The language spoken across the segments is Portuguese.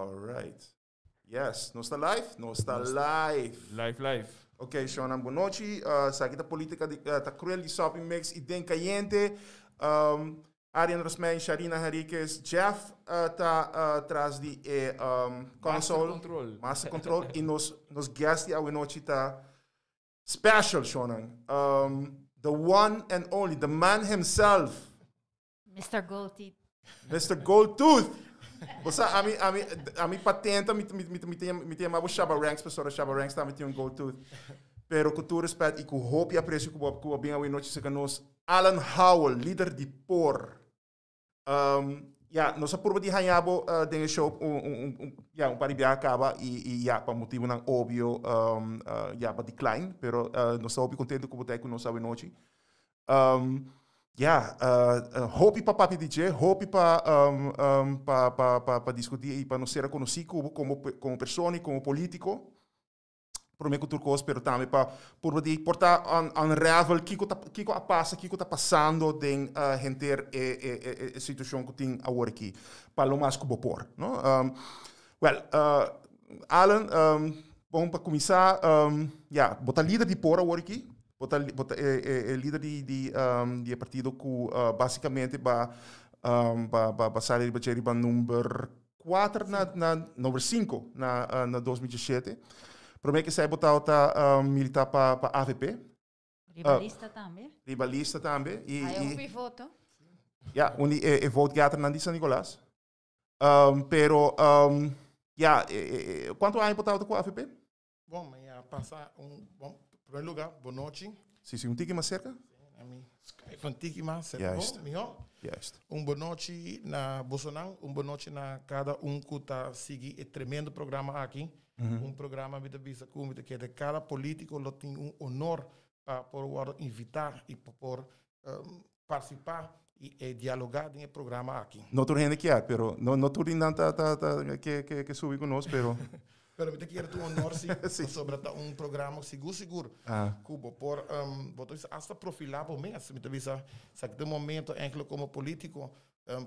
All right. Yes. Não está live? Não está live. Live. Ok, Sean, boa noite. Sa kita politica tá cruel de shopping mix e den caliente. Arian Rosman, Sharina Henriquez, Jeff tá atrás de console. Master Control. E nos guests a noite tá special, Sean. The one and only, the man himself. Mr. Goldteeth. Mr. Goldtooth. Você, a mim patenta, me tem mais Shabba Ranks, pessoa Shabba Ranks, também tem Goldtooth. Pero com todo respeito e com hope e apreço que o bem a noite que nós Alan Howell, líder de POR. Nós apuramos de hanhabo dentro show paribia acaba e para motivo não óbvio para decline, pero nós estamos contentes com o boteco nós a noite. Hope para papi DJ, hope para discutir e para nos ser conhecido como pessoa, como político. Por mim, cultura coisa, pero também para portar unravel o que está passando dentro a situação que tem agora aqui, para o mais que vou pôr. Alan, bom para começar, botar líder de POR agora aqui. Líder de partido que basicamente vai sair para número 4 número 5 na 2017. Para mim que sai botar militar para AVP. Rivalista também. E voto. Voto gato na San Nicolás. Pero quanto há botado com a AVP? Bom, mas passar bom, em primeiro lugar, boa noite. Sim, tique mais cerca? Van tique mais cerca. Juist. Boa noite na Bolsonaro, boa noite na cada que está seguindo esse tremendo programa aqui. Programa que de cada político tem honor para poder invitar e para participar e dialogar nesse programa aqui. Não estou rindo aqui, pero não tudo ainda que subir conosco, pero Pero eu quero ter honor sobre programa seguro. Cuba por hasta profilar por mim, assim, de momento em que como político,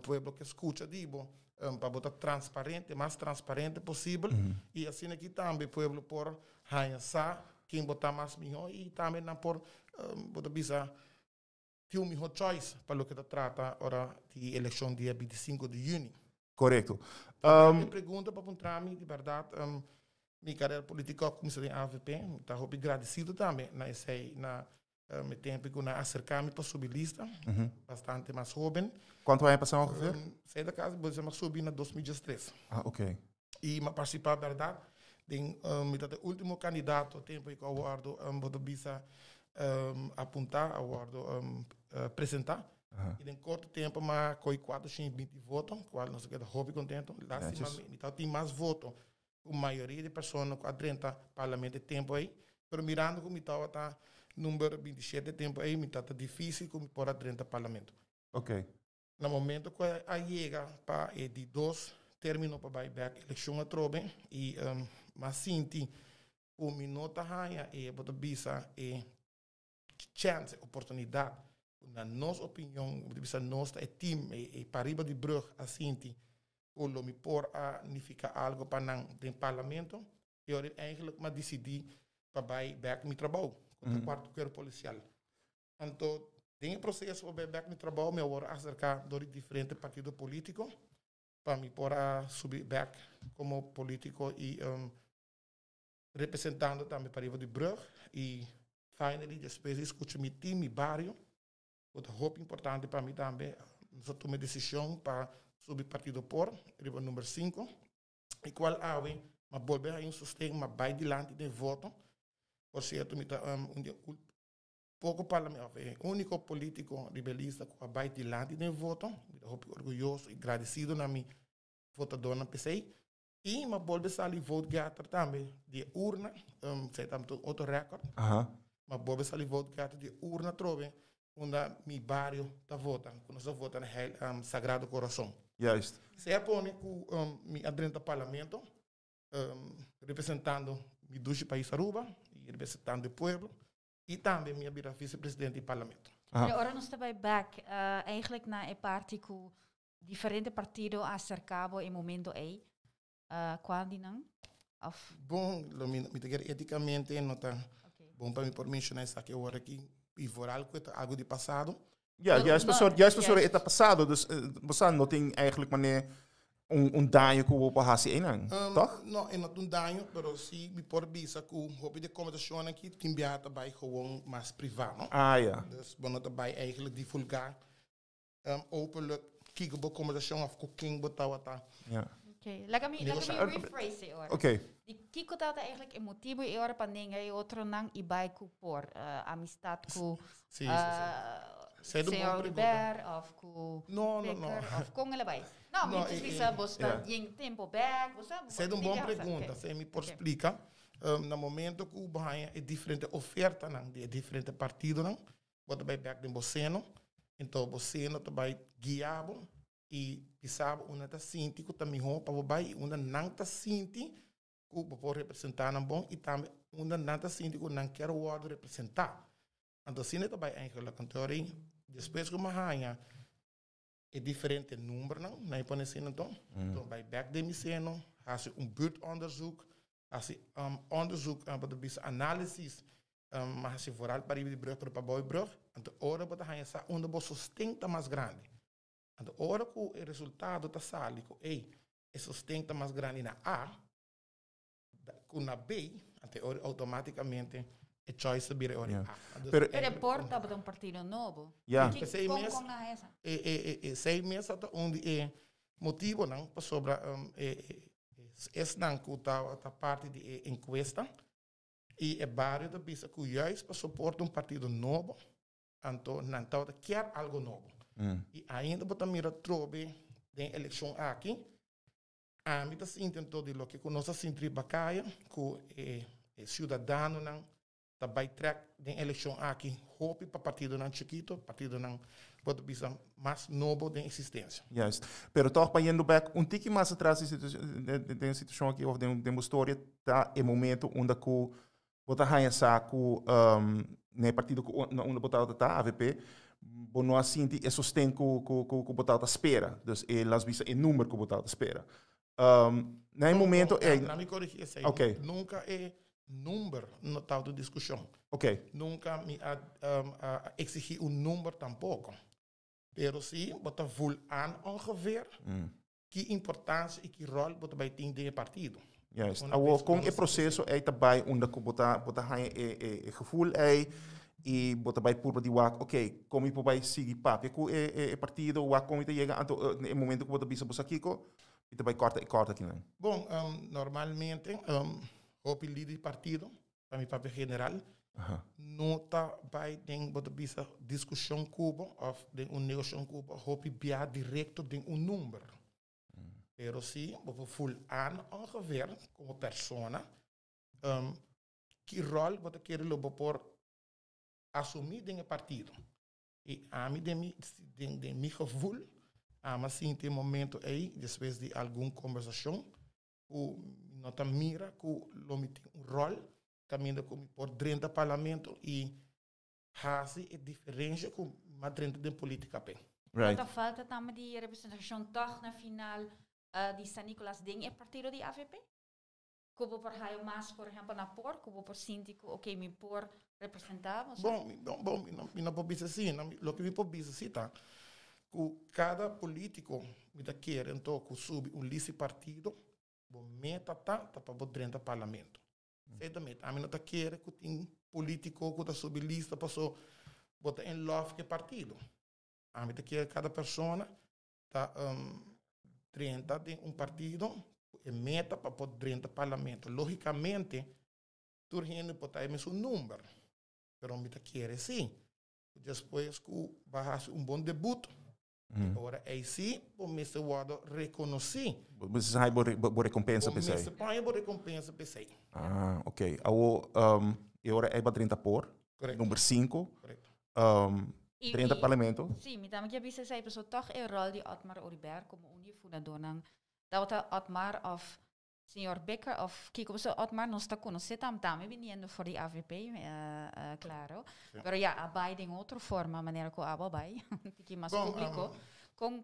pueblo que escuta digo, para botar transparente, mais transparente possível, e assim aqui também pueblo por hanhar quem botar mais melhor e também não por botar bisa ter melhor choice para o que trata ora de eleição dia 25 de junho. Correto. Pergunta para mim de verdade. Minha carreira política começou em AVP, estou agradecido também na tempo que eu acercar-me para subir lista, bastante mais jovem. Quanto vai passar a ver? Saí da casa, vou subir na 2013. Ok. E me participar, verdade, o último candidato, tempo que eu aguardo, vou bisa apontar, aguardo apresentar. E em curto tempo, mas com 420 votos, qual nós queda hobby contento, lá cima, tem mais votos. A maioria de pessoas com 30 parlamento de tempo aí, mas mirando como está número 27 de tempo aí, está difícil como por 30 parlamento. Ok. No momento que a chega para de 2 términos para buyback eleição a trobe e mas sinti o minuto hanha e bota bisa e chance oportunidade na nossa opinião bisa nossa team e pariba de brug a sinti o me por a nificar algo para o parlamento e eu eigenlijk maar decidi para buyback meu trabalho com o quarto corpo policial. Então tem o processo para buyback meu trabalho me vou acercar de diferentes partidos políticos para me por a subir back como político e representando também para de Brug e finally depois escuto meu time bairro o hope importante para mim também só tomei decisão para subir partido por nível número 5 e qual ave mas volver a sustento mas vai dilante de voto por certo me pouco parlamento único político rebelista que vai dilante de voto me orgulhoso e agradecido na minha votador na PCI e mas volver a ali voto gato também de urna sei também outro recorde mas volver a ali voto gato de urna trove onde meu bairro está votando quando nós votamos no Sagrado Coração. Juist. Se põe com meu adentro do parlamento representando meu dois países Aruba e representando o povo e também minha vice-presidente do parlamento. Agora nós estamos back eigenlijk na een party que diferente partidos acercavam em momento aí quando não? Of, Bom, me dizer eticamente, não tá okay. bom para mim por mencionar isso aqui agora aqui e vooral com algo de passado. Juist professor, het passado, dus we não tem eigenlijk maar dano que o Bahasi ainda, toch? Não, é não dano, mas se me por bisa que o hobby de comunicação aqui tem biata bij gewoon mais privado. Ja. Dus we moeten bij eigenlijk divulgar, openlijk kijken op comunicação of cooking betalen. Ja. Okay, laat me rephrase it ora. Okay. Die kiko tata eigenlijk emotivo e ora pandinga e outro nang ibai ku por amistad ku Senhor Riber of ku Becker of com ele vai. Não, muitas vezes você tem tempo back, você é uma boa pergunta, você me pode explicar. No momento que o Bahia é diferente oferta de diferente partido não, você vai back de você não, então você não vai guiar e pisava uma tá sinti que também roupa vai uma não tá sinti que pode representar não bom e também uma não tá sinti que não quer o outro representar. Então se não vai eigenlijk teoria depois que uma rainha é diferente número não, não é para assim então vai back de misseno, als je buurtonderzoek, als je onderzoek wat de analysis, maar als je vooral para de brug para Boybrug, en de ora wat hij sa onder bo sustenta mais grande. En de ora que o resultado tá sálico, é sustenta mais grande na A, com na B, até automaticamente é choice bira ora A. Pero porta para partido novo. Ja. Com na essa. Sei meses até onde é motivo não para sobre esse não que tá parte de encuesta e é vários da bisa que juist para suportar partido novo, então não tá quer algo novo. E ainda bota mira trobe de eleição aqui. A mim tá sentindo de lo que conosco sintri bacaia que é cidadão não tá vai track de eleição aqui hope para partido não chiquito, partido não pode bisa mais novo de existência. Juist. Pero toch para indo back tiki mais atrás de situação aqui ou de uma história tá é momento onde que bota raia saco né partido onde botava tá AVP bono assim é sustento que botava espera. Dus las visa é número que botava espera. Naquele momento Não me corrigir isso aí. Okay. Nunca é número no tal de discussão. Okay. Nunca me exigir número tampouco. Pero sim, bota full aan ongeveer que importância e que rol bota bij team de partido. Juist. Com o processo é também onde que bota raia é gevoel e bota bij purba die wak como ik bij sigi papi ku partido wak como te chega no momento que bota bisa bosa kiko e também corta aqui não. Bom, normalmente o líder partido para mi papi general nota bij den bota bisa discussão cubo of den negociação cubo hopi bia directo den número. Pero sim, bota full aan ongeveer como persona que rol bota querer lobo por assumir dentro do partido. E a mim, de meu gevoel, mas sim, tem momento aí, depois de alguma conversação, o nota mira que o tem rol, caminho como por dentro do parlamento e hace a diferença com mais dentro da política. Right. Wat falta também de representação toch na final de San Nicolás Ding é partido de AVP? Como por raio mais, por exemplo, na por, como por síndico, me por representava? Bom, não pode ser assim, o que me pode ser tá? Que cada político me dá quer então que sube lista partido, bom meta para dentro do parlamento. Certamente, a mim não tá quer que tem político que tá sob lista para só botar em love que partido. A mim tá quer cada pessoa tá 30 de partido é meta para poder dentro do parlamento. Logicamente, tu gente pode ter um número, mas me quer sim. Depois que vai fazer bom debut, agora é sim, o Mr. Wado reconhecer. Você sai por recompensa para você. Põe por recompensa para você. Ah, ok. Agora é para 30 por. Correto. Número 5. Correto. 30 parlamento. Sim, me dá que você sai, pessoal, toch é rol de Otmar Oliver como fundador ng dat Otmar of Senhor Becker of Kiko, so Otmar não está conhecendo também viniendo for die AVP, claro. Sí. Pero ja, abai de outra forma, maneira que abo abai, que mais público, com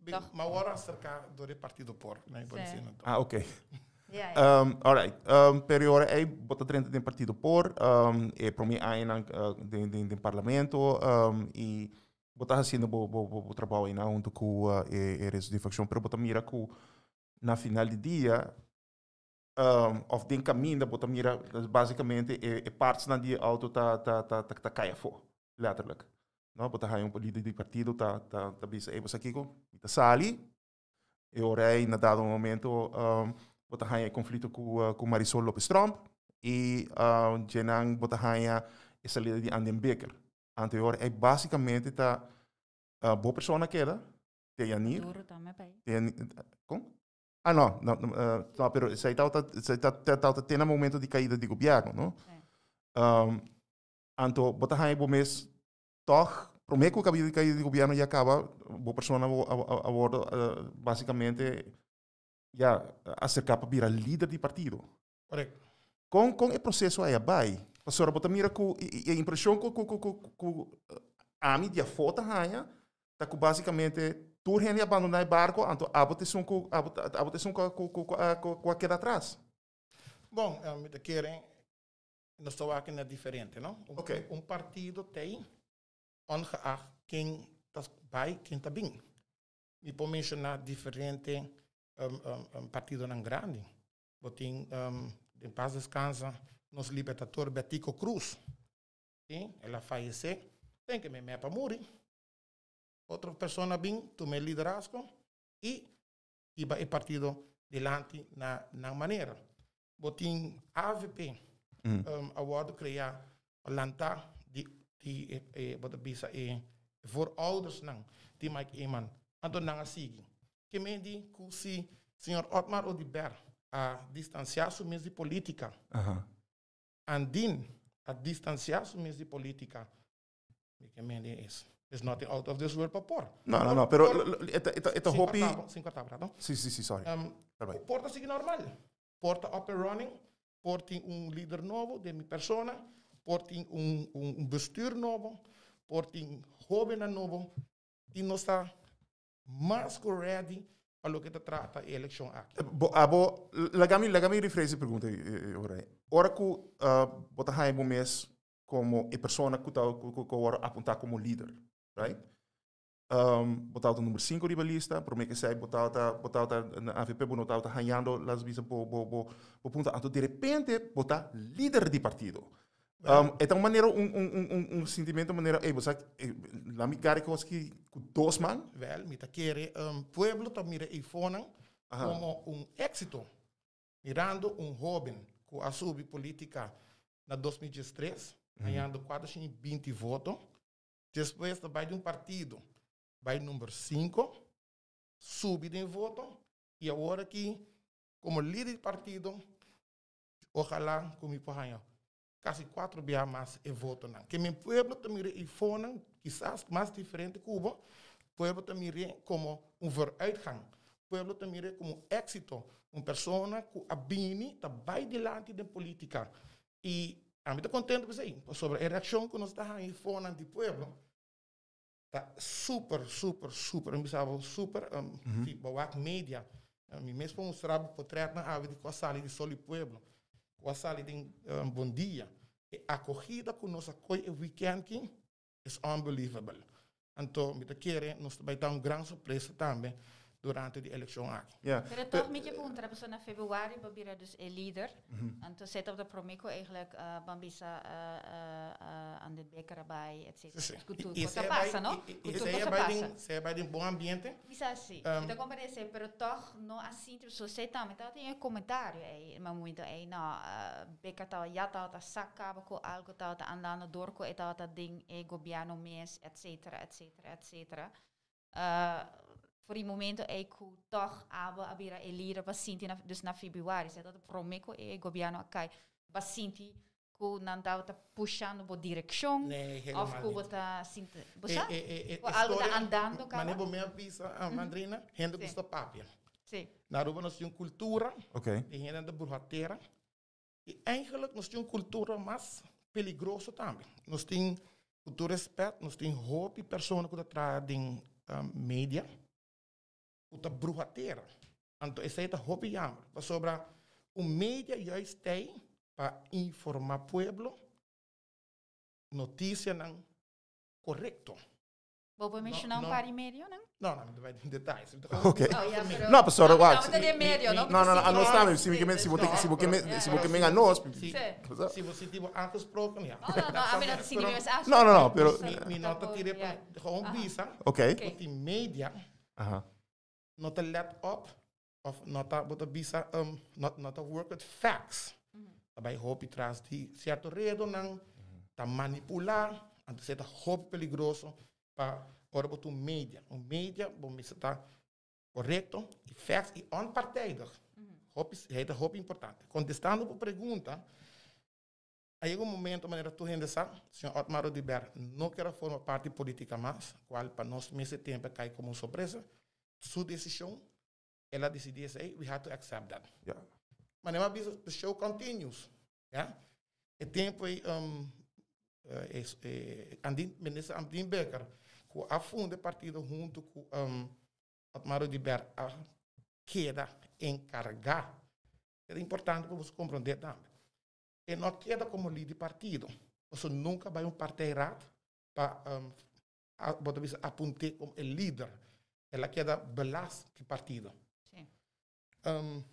Toch? Maar ora cerca door het Partido Por. Nee, por Sim. ensino. Ah, ok. Ja. Alright. Periode aí, bota dentro do Partido Por, e para mim aí no parlamento, e bota haciendo o trabalho aí junto com a resto de facção, pero bota mira que na final do dia, of den caminho, bota mira, basicamente, partes na dia auto tá caia fo, letterlijk. No, bota aí líder do partido, tá bisa, você aqui com, tá sali, e ora aí, na dado momento, bota aí conflito com Marisol Lopes Trump, e Jenang bota aí a salida de Anden Becker. Anterior, é basicamente tá boa pessoa queda, tem Yanir, Duro também, pai. como? Ah, não, pero isso aí tá tendo momento de caída de governo, não? Anto, bota aí bom mês, toch, prometo que a caída de governo já acaba, boa pessoa a bordo, basicamente, já acercar para virar líder de partido. Correcto. Com o processo aí vai, pastora, bota mira que a impressão que a mídia foto aí, tá que basicamente tu rende abandonar o barco, então a botação com aquele atrás. Bom, me querem, nós estamos aqui na diferente, não? Ok. Partido tem, ongeacht quem está bem, quem está bem. Me pode mencionar diferente partido não grande. Botem, de paz descansa, nosso libertador Betico Cruz. Sim, ela faleceu, tem que me para morrer. Outra pessoa bem, tomei liderazgo e iba o partido delante na maneira. Botin AVP, award criar lanta de wat bisa voorouders nang die maak iemand anto nang asigi. Que me di kusi senhor Otmar Odiber a distanciar-se mesmo de política. Andin a distanciar-se mesmo de política. Que me di isso. There's nothing out of this world para pôr. Não, pero esta hobby... Sim, não? Sim, sorry. Porta sigue normal. Porta up and running. Porta líder novo de minha persona. Porta bestuur novo. Porta jovem novo. E nós está mais ready para o que te trata a eleição aqui. Lagami rephrase a pergunta. Ora que bota aí um mês como a pessoa que está apontar como líder. Right? Botar o número 5 da lista, por mim que sei, botar na AVP, botar ganhando as visas por ponto. Então, de repente, botar líder de partido. É uma maneira, sentimento, maneira, você, lá me gare que dois man. Wel, me querer, pueblo tá mira e fona como éxito. Mirando jovem que assume política na 2013, ganhando 420 votos. Depois vai de partido, vai número 5, sube de voto, e agora que, como líder de partido, ojalá comigo ganhar quase 4 vezes mais de voto. Que meu povo também e fona, quizás mais diferente de Cuba, povo também como vooruitgang, povo também como éxito, uma pessoa que abine, está bem delante da política. E a mim estou contente com isso, sobre a reação que nós estamos aí fora do povo. Está super, tipo, mídia. Me mesmo mostrar o portrait na ave de Coasali de Sol e Pueblo. Coasali de Bom Dia. A acolhida que nós acolhe o weekend aqui é unbelievable. Então, me querer, nós vai dar grande surpresa também durante a eleição aqui. Maar toch met je punten, hebben ze na februari, Babira dus een leader. En toen zit op de Promeco eigenlijk, Bambisa aan de beker erbij, et cetera. Cultura passa, no? Cultura passa. Você vai de bom ambiente? Isso assim. Então, como eu disse, pero toch, não assim, tipo, você também tá tem comentário aí, no momento aí, não, beker tá, já tá sacava com algo tá andando door com eta tá ding e governo mês, et cetera. Voor die momento é que toch a vira elira basinti dus na februari, se dat promeco e governo acai basinti que não tá puxando por direção, of que bota sinta, bosa? Algo tá andando, cara. Mas nem me avisa a madrina, gente custa papel. Sim. Na rua nós temos cultura, okay. De gente da burrateira, e eigenlijk nós temos cultura mais peligrosa também. Nós temos cultura respeito, nós temos roupa e pessoas que trazem mídia. uta bruhatera. Então, esse é o hobby jammer. Sobre o mídia juist tem para informar o povo notícia não correto. Vou mencionar par e medio, não? Não, não vai em detalhes. Ok. Não, pessoal, não, de medio, não? Não, nós estamos, se você me enganou, Se você tiver aangesproken, ja. Não, pero... Mi nota tirei para gewoon visa. Ok. Dat die media nota let op, of nota visa, nota work with facts. Daarbij hoop je trouwens die certo reden nang ta manipular, en te zetten hoop peligroso para ora tu media. O media bom está correto, e facts e onpartijdig. É hoop importante. Contestando por pergunta, aí um momento maneira tu rende sa, senhor Otmar Odiber não quer formar parte política mais, qual para nós nesse tempo cai como surpresa. Sua decisão, ela decidiu say, we have to accept that. Yeah. Mas não é the show continues. Ja? O tempo é minister Andien Becker, que afunda o partido junto com Otmar Odiber, a queda encargar. É importante para você compreender também. E não queda como líder partido. Você nunca vai partido errado para apontar como líder. Ela queda belast do partido.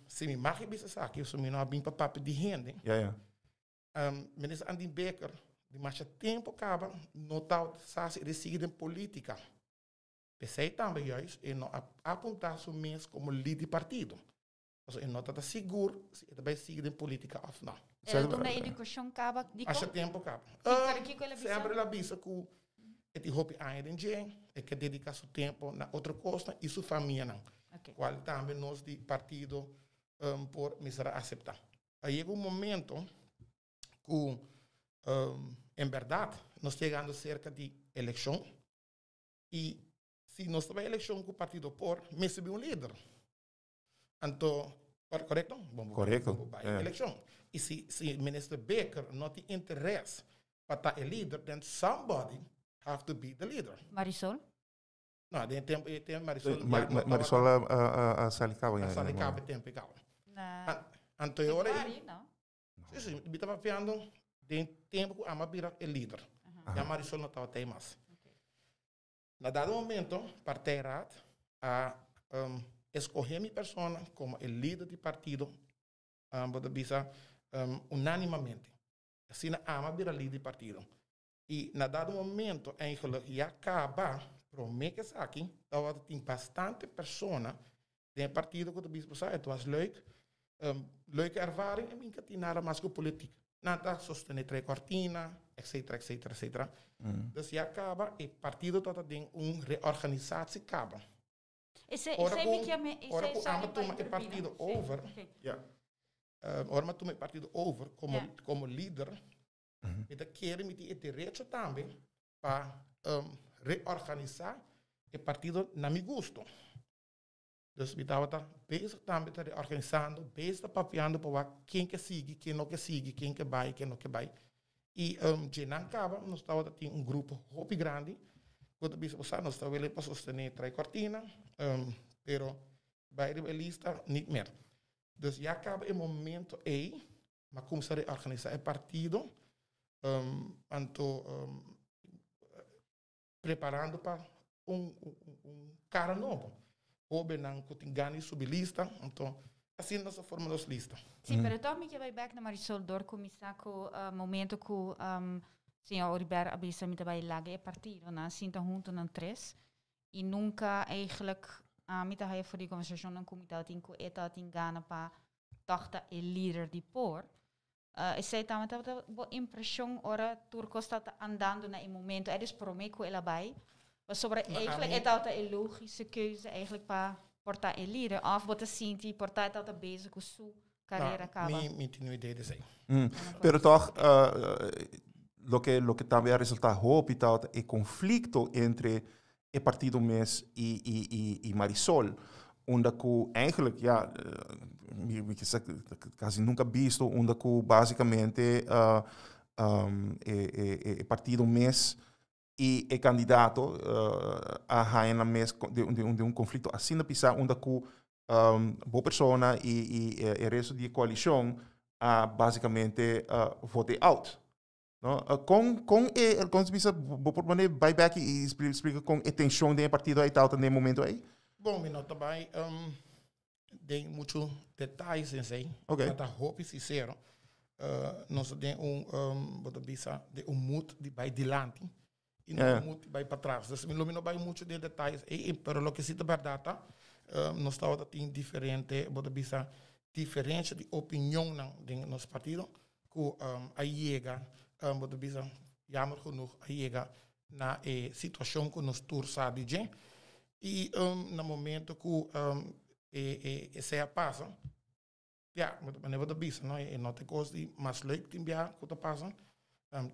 Se me mag je isso aqui, se me não bem para papo de gente. Minister Andien Becker, de mais tempo acaba notar que ele sigue em política. Pensei também juist e não apontar o mesmo como líder partido. Also, ele não está seguro se ele vai seguir em política ou não. Então, na educação acaba de como? Acho tempo acaba. Sempre a visa que ele hope ainda em dia, e que dedica seu tempo na outra coisa e sua família não. Qual também nós de partido por me será aceitar. Aí chega momento que, em verdade, nós chegando cerca de eleição e se nós temos eleição com o partido por, me subiu líder. Então, correto? Correto. Eleição. E se o ministro Becker não tem interesse para estar líder, then somebody have to be the leader. Marisol? Não, tem Marisol. Marisol a Salicaba. A Salicaba tempo igual. Então, agora aí. Sim, eu estava vendo de tempo que a Amabira é líder. E a Marisol não estava até mais. Na dado momento, partido a escolher minha pessoa como o líder do partido, unanimamente. Assim, a Amabira líder do partido. E na dado momento, eigenlijk, já acaba, promete que aqui, dat tem bastante pessoas do partido que o bispo zei, het was leuk, leuke ervaring, en ik had nada mais que politiek. Nada, sostener três cortinas, etc, etc, etc. Dus já acaba, e partido todo tem reorganizatie acaba. Ora que toma o partido over, ora toma o partido over como líder, e dat quer me ter direito também para reorganizar o partido na meu gosto. Dus we estava bezig também te reorganizando, bezig papiando para quem que sigue, quem não que sigue, quem que vai, quem não que vai. E de não acaba, nós estava tem grupo muito grande, quando bispo sabe, nós estava ali para sostener três cortinas, pero bij de lista niet meer. Dus já acaba o momento aí, mas começar a reorganizar o partido, preparando para cara novo. Ou não que tem ganho subir lista, então assim nós formamos lista. Sim, mas então me que vai back na Marisol door começar com o momento que o senhor Oliver abisa me vai lá é partido, na sinta junto na três e nunca eigenlijk me tá aí voor die conversação na comitê tem que eta tem gana para tochta o líder de por. Eu sei também a impressão ora turco está andando na momento, é despromeco ela vai. Maar sobre eigenlijk is dat een logische keuze eigenlijk para portar een líder of wat assim die portar dat bezig com sua carreira acaba. Não tenho ideia de sei. Pero toch lo que também resulta hope tal é conflito entre o partido MES e Marisol, onde que eigenlijk ja quase nunca visto, onde que basicamente o partido MES e é candidato a ganhar na mes de um conflito assim na pisa onde que boa pessoa e o resto da coalição basicamente vote out. No? Com bisa por maneira buyback e explica com a tensão do partido aí tal no momento aí. Bom, eu também tem muitos detalhes em si. Okay. Mas hoop sincero. Nós temos de moed die bij dilante e não moed die bij para trás. Dus we não vai muito de detalhes. Pero lo que se verdade, nós estamos tem diferente de opinião de nosso partido que a chega, jammer genoeg, a chega na situação que nós tursa de gente e no momento que se passa. Ja, maar wat dat is, nou, en dat kost die mas leuk die bij goed te passen.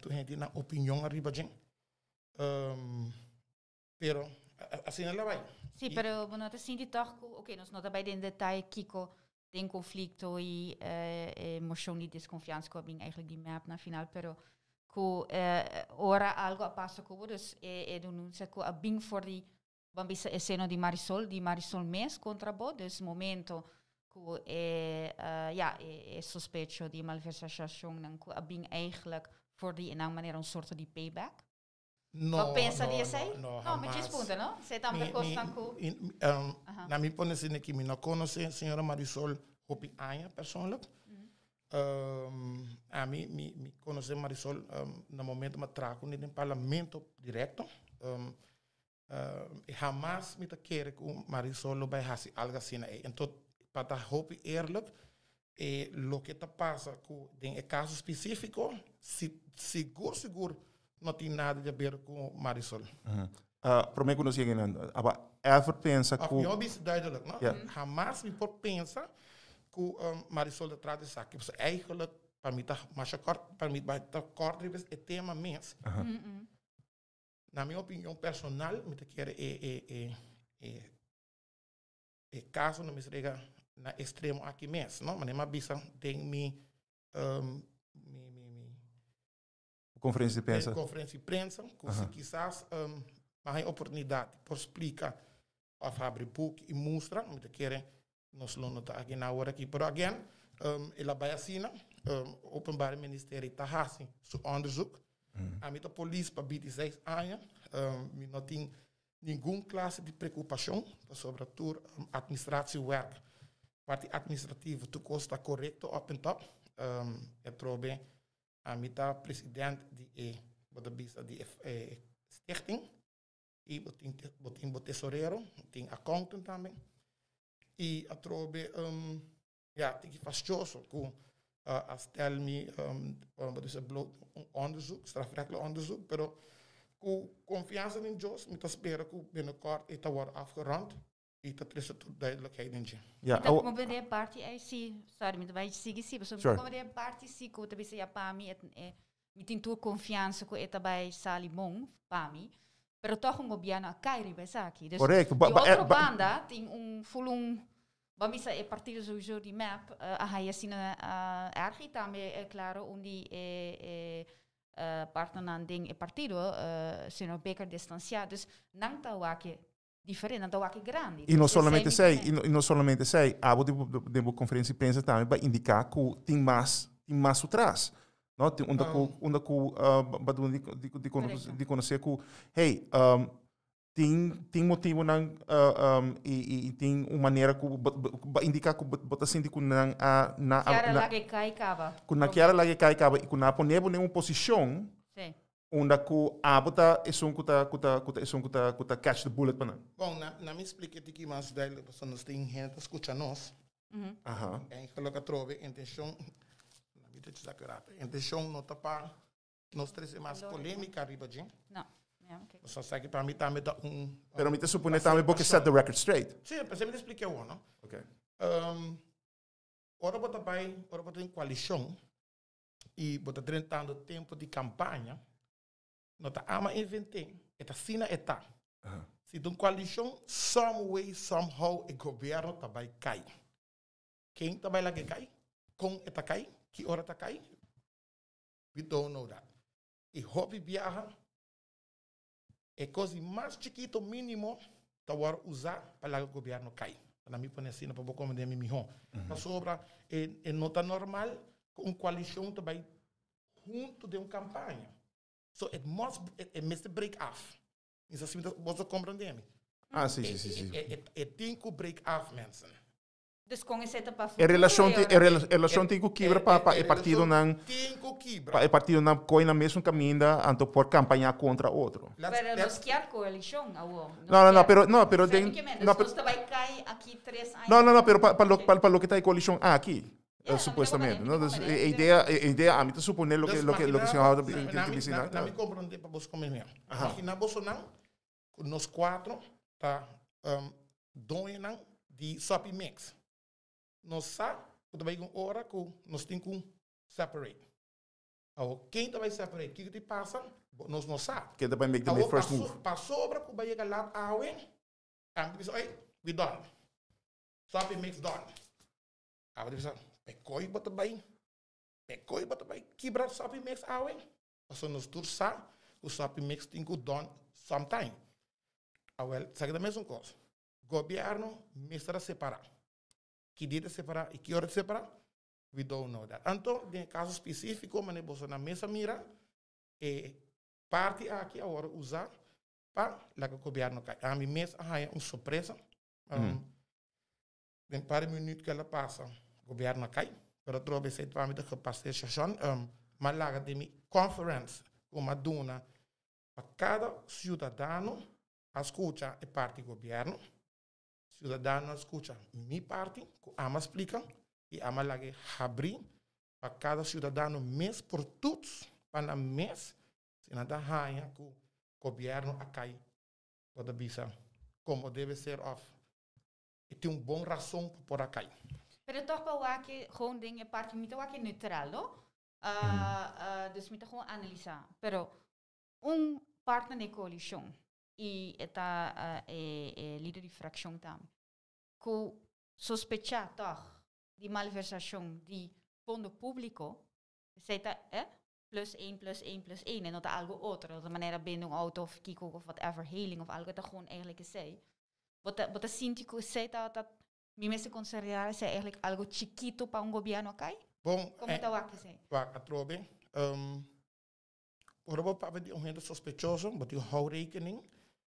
Toen heeft hij een opinie arriba, pero assim ela vai. Sí, pero bueno, te sinti toch, ok, nós não tá bem em detalhe, Kiko, tem conflito e emoção de desconfiança com eigenlijk die map na final, pero ora algo passa com dus denúncia com a bem for die bambisa escena de Marisol Mes contra bo, dus momento que suspeito de malversação não que a bem eigenlijk voor die in een manier een soort de payback. Wat pensa die sei? No, me responde, no? Você tá me costando na minha posição aqui, eu não conheço a senhora Marisol Hopi Anya personalmente. A mim me conhece Marisol no momento que trago no parlamento direto. Jamás me quer que Marisol vai fazer algo assim. Então, para Hopi eerlijk, lo que está passa com em caso específico, seguro não tem nada a ver com Marisol. Para mim, quando eu cheguei, ever pensa que... Eu disse duidelijk, não? Jamás me pode pensar que Marisol de trás de saque. Eigenlijk, para mim, está kort, é tema mesmo. Na minha opinião personal, me quer caso não me chega na extremo aqui mesmo, não? Mas nem bisa tem conferência de prensa. Conferência de prensa, que se quizás mais oportunidade por explicar a abrir book e mostrar, me quer nós não está aqui na hora aqui, pero again, ela vai assinar, openbaar ministério está fazendo seu onderzoek. A minha polícia para 26 anos, me não tem nenhuma classe de preocupação sobre a administratie werk. Parte administrativo, tu costa correto op en top. Eu trouxe a minha presidente de stichting. E botin tesoreiro, tem accountant também. E eu trouxe, tem que fastioso com stel me, onderzoek, strafrechtelijk onderzoek, pero com confiança em Deus, me espero que binnenkort het wordt afgerond. E dat is het duidelijkheid in je. Ja, dat komt bij de party sorry, me vai seguir sim, mas como de party sim, que também se apami me tem tua confiança que eta by Salimon, pami, pero toch um gobiano a Kairi by Saki. Dus correcto. De outra banda tem full Bamisa é partido sowieso die map a haia sina ergi também claro onde partner nan ding e partido sino Becker distanciado, dus nang tawake diferente, não está aqui grande. E não somente sei, a de conferência de prensa também vai indicar que tem mais atrás. Não, onde de conhecer que, hey, tem motivo e tem uma maneira que vai indicar que bota assim que na Kiara lagi cai caba e que na ponebo nenhuma posição. Onde que a bota é só que catch the bullet para não. Bom, na me explique aqui mais duidelijk, porque nós tem gente escuta nós. E coloca trove intenção, na vida de sagrada. Intenção não tá para nós trazer mais polêmica arriba de. Não. Okay. Só sei para mim também dá Pero me te supone também porque set the record straight. Sim, pensei me explicar o não. Okay. Ora bota em coalição e bota tentando tempo de campanha. Não está ama inventando, está sina está. Se de uma coalição, some way, somehow, o governo também cai. Quem também lá que cai? Com está cai? Que hora está cai? We don't know that. E hobby viaja, É coisa mais chiquito mínimo que vai usar para o governo cair. Na minha opinião, para o comandante Mimihon. Para sobra, é nota normal que uma coalição também junto de uma campanha. So it must break off. Isso assim, você compreende? Sim. Tem que break off, mensen. Dus com esse para A relação tem que quebrar para o partido não. Para o partido não coi na mesma caminho, então por campanhar contra outro. Pero nos quer coalição, Não, pero tem. Nós vai cair aqui 3 anos. Não, pero para lo que está a coalição aqui. Supuestamente, ¿no? Entonces, idea, a mí te supone lo que el señor dice. Na me compreender para vos comer mesmo. Imagina vos não, nós 4 tá doinan de sopi mix. Nós sabe, quando vai uma hora que nós tem que separate. Quem vai separate? O que te passa? Nós não sabe. Quem vai make the first move? Passou para que vai chegar lá a we done. Sopi mix done. A gente diz, pecoi bota bem, quebra sopi mix awe. Então nós todos sabemos que o sopi mix tem que done sometime. Sabe da mesma coisa. Governo mistura separar. Que dia de separar e que hora de separar? We don't know that. Então, em caso específico, mas você na mesa mira, parte aqui agora usar para o governo cai. A minha mesa é uma surpresa. Em paar minutos que ela passa, o governo cai. Para trobe se para mim que passei sessão, mas lá de mi conference como dona para cada cidadão escuta a parte do governo. Cidadão escuta minha parte, que ama explica, e ama lá que abrir para cada cidadão mês por todos, para mês, se nada raia que o governo cai, pode avisar como deve ser off. E tem boa razão para cair. Pero toch wel que gewoon dingen parte niet wel neutraal, no? Dus moet gewoon analyseren. Pero partner de coalition e eta líder de fracción tam, que sospecha toch die malversação de fondo público, seita +1 en not algo otro, de manera binnen auto of kiko of whatever healing of algo dat gewoon eigenlijk is zij. Wat sinto seita dat mi me se considerar se eigenlijk algo chiquito para governo acá? Bom, como está o que sei? Para trobe, por para de gente sospechoso, mas eu hou rekening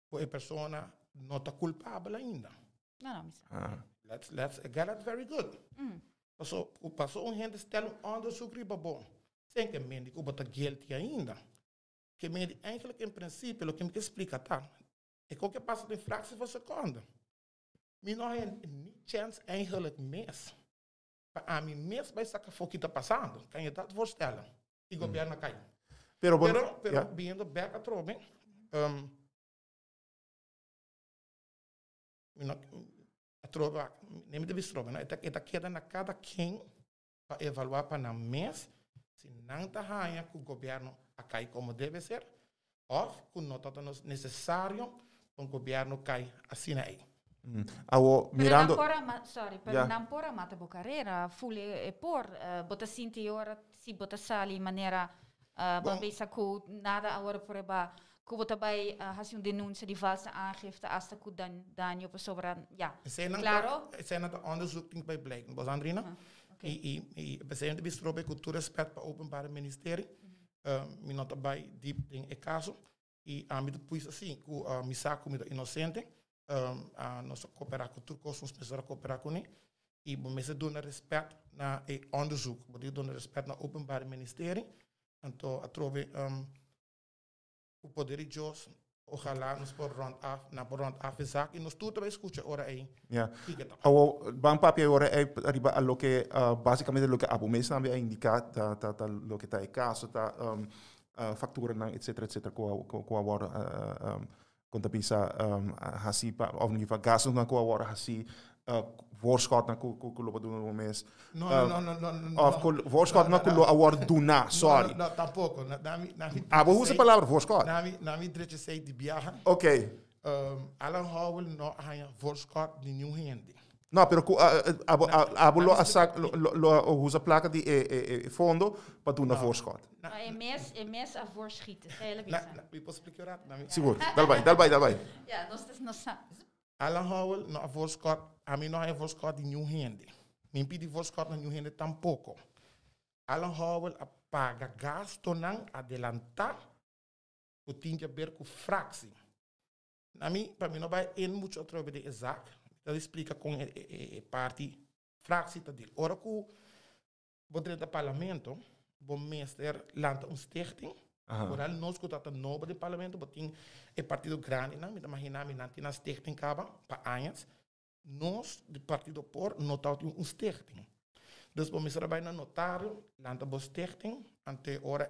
com a pessoa não está culpável ainda. Não. Let's get it very good. Passou gente stel onderzoek riba bom. Sem que me diga que guilty ainda. Que me eigenlijk em princípio, o que me explica tá? É o que passa de fractie van seconde. Mi não é nem chance eigenlijk mes. A mim mes vai sacar o que está passando. Kan je dat voorstellen? E governo cai. Pero vindo back a trobe, a trobe, nem me deve trobe, né? Eta queda na cada quem para evaluar para na mes, se não tá raia que o governo cai como deve ser, ou que não está necessário um governo cai assim aí. Mirando. Pero não pora mata bo carreira, fule por, bota sinti ora, si bota sali maneira, babesa ku nada agora por eba, ku bota bai hasi denúncia de valsa aangifte hasta ku danho per sobra, ja. Claro? Zijn dat onderzoek ding bij blijken, was Andrina? E presidente bistrobe com todo respeito para o openbare ministerie, me nota bij diep ding e caso, e a mim depois assim, ku misaku me inocente. Nós cooperar com Turcos, nós precisamos cooperar com ele. E nós damos respeito na onderzoek. Nós damos respeito na openbare ministerie. Então, a trove o poder de Deus, ojalá nos por rond af zaak. E nós tudo vai escutar ora aí. Ja. Bang papi ora é arriba a lo que basicamente lo que Abu Mes também a indicar ta lo que tá é caso ta factura etc com agora quando pensa assim para of nível gasto na com agora assim voorschot na com loop doen no mês não of voorschot na com agora do na sorry não tampouco Abu usa a palavra voorschot na mi direito sei de viagem ok Alan Howell não há voorschot de nenhum gente No, pero abulo asak lo usa placa di fondo para doen naar voorschot. É mes a voorschieten. Ik wil spreken. Seguro. Daarbij. Ja, nós Alan Howell no a voorschot, a mim não é voorschot de New Hende. Min pidi voorschot na New Hende tampouco. Alan Howell apaga gasto nang adelantar o tinha ver com fraxi. Na mim, para mim não vai muito outro de exato. Dat explica com parte fraxi tá dele. Ora que o dentro do parlamento, bom minister lanta stichting. Vooral nós que tá novo do parlamento, botin partido grande, não, me imagina me na stichting caba para anos. Nós do partido por notar stichting. Dus bom minister vai na notário, lanta bo stichting, ante ora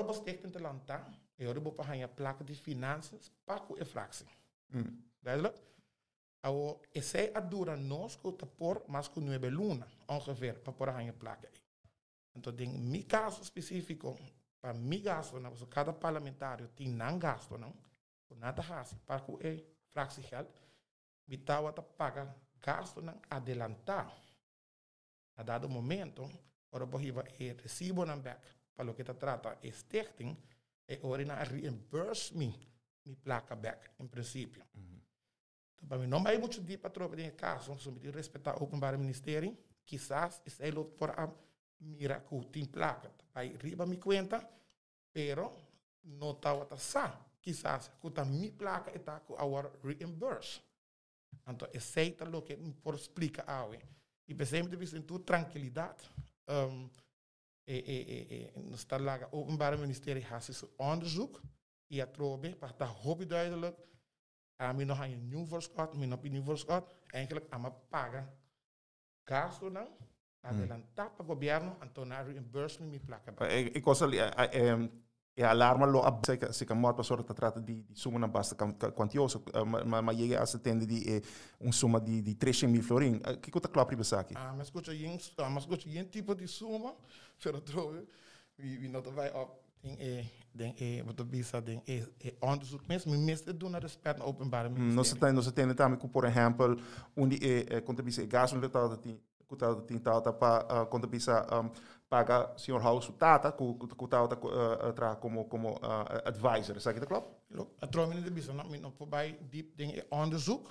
bo stichting te lanta, ora bo para ganhar placa de finanças para com fraxi. Duidelijk? Esse é a dura nós que tá por mais que 9 luna, ongeveer, para por ganhar placa. Então, em meu caso específico, para mim gasto, não, cada parlamentário tem não gasto, não, nada raça, para que é fraxi geld, bitawa ta paga gasto não adelantar. A dado momento, ora bohiva recibo não back, para o que ta trata é stichting, e ora na reimburse me placa back, em princípio. Para mim não vai muito de para trocar de caso, se me respeitar o openbare ministerie, quizás é lo por a mira que tem placa, vai riba me conta, pero não tá outra sa, quizás que tá mi placa e tá com our reimburse. Então aceita lo que por explica ao e pensei de vista em tua tranquilidade, está lá o openbare ministerie has esse onderzoek e a trobe para tá hobby duidelijk. A mim não há nenhum voorschot, mim não tem nenhum voorschot. Eigenlijk, a me paga gasto não, adelantar para o governo, então na reimbursement me placa. Ik was al alarma lo se kan mooi pasor te trata di suma na basta quantioso, ma llega a se tende di suma di 300.000 florin. Que conta claro para saque? Mas escuta yen tipo de suma, pero trove, we not vai op wat de bisa onderzoek mensen doen naar respect naar openbare ministerie. Nós temos também por exemplo onde quando bisa gasto no total tem tal para quando bisa paga senhor House tata com tal tra como advisor, sabe que klopt? A trouwen de bisa não voorbij diep dingen onderzoek.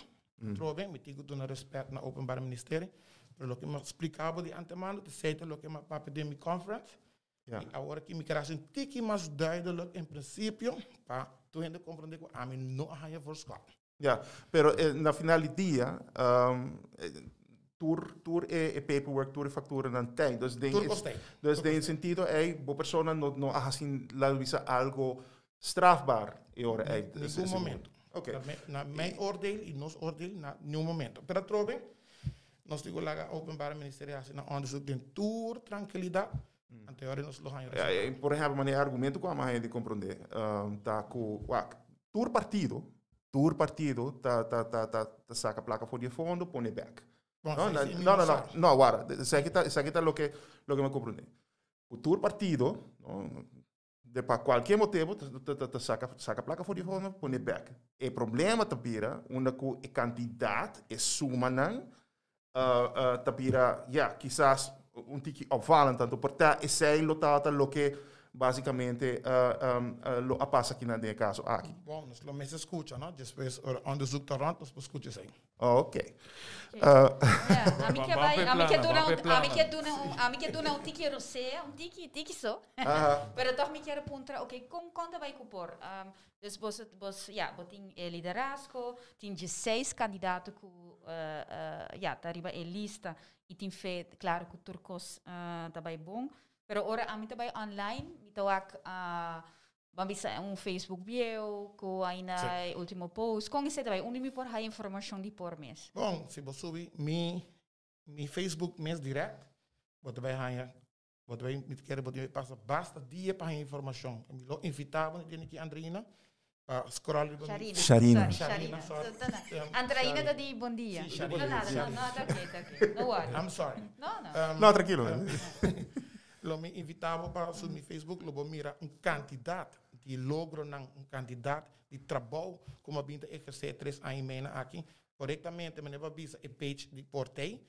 Trouwen met die doen naar respect naar openbare ministerie. Pero lo que me explicaba de antemano, te zei lo que me papi de mi conference. Ja. Agora que me queria um tique mais duidelijk in princípio, para tu ainda compreender que a mim não há voorschot. Ja, pero na final do dia, tour paperwork, tour factura não tem. Dus tem sentido boa pessoa não há assim lá visa algo strafbaar e ora nesse momento. Okay. Na mijn oordeel e nos oordeel na nenhum momento. Pero trobe, nós digo lá openbare ministerie assim na onderzoek den tour tranquilidade. Por exemplo, maneira argumento com a mãe de compreender, tá com tour partido tá saca a placa for de fundo, põe back. Não, agora, isso aqui tá lo que me compreende. O tour partido, de para qualquer motivo, tá saca a placa for de fundo, põe back. O problema tá pira, onde o candidato é suma não, tá pira, quizás tique opvallend, tanto partij is zij lo que basicamente lo passa aqui nesse caso aqui. Bom, nós lo mesmo escuta, não? Depois onderzoek tá rond, nós escuta isso aí. Ok. A mim que dona um tique rosé, um tique só. Pero toch me quero apontar, ok, quanto vai cupor? Dus você tem liderazgo, tem 16 candidatos que tá arriba a lista e tem feito, claro, que o turcos também bom. Pero ora a mim também online, então vamos Facebook bio, com ainda último post, com isso também, onde me por a informação de por mês. Bom, se você subir mi Facebook mês direto, você vai me querer passar basta dia para a informação. Eu invitava aqui Andreina para scroll. Sharina. Andreina da di bom dia. Não, tá ok. No worry. I'm sorry. Não, tranquilo. Lo me invitava para o meu Facebook, lo mira candidato de logro, candidato de trabalho, como a binda exercer 3 anos aqui, correctamente, meneer Babisa, een beetje die portée.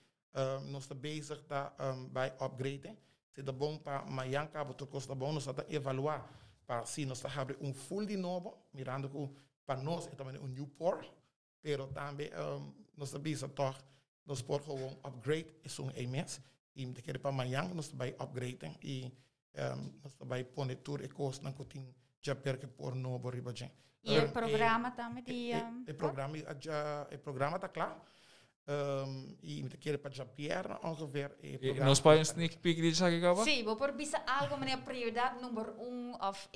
Nós estamos bezig bij upgraden. Se é bom para amanhã, cabo to costa bom, nós estamos evaluar para se nós estamos full de novo, mirando que para nós é também new port, pero também nós estamos toch, nós por gewoon upgrade é mês e me querer para amanhã nós estamos upgrading e nós estamos pondo tudo e costa na cotin já perque por novo ribadinho. E o programa também de o programa está claro. E me querer para Jean-Pierre ongeveer. Nós podemos sneak peek die zag ik al. Sim, vou por bisa algo meneer prioridade número 1 of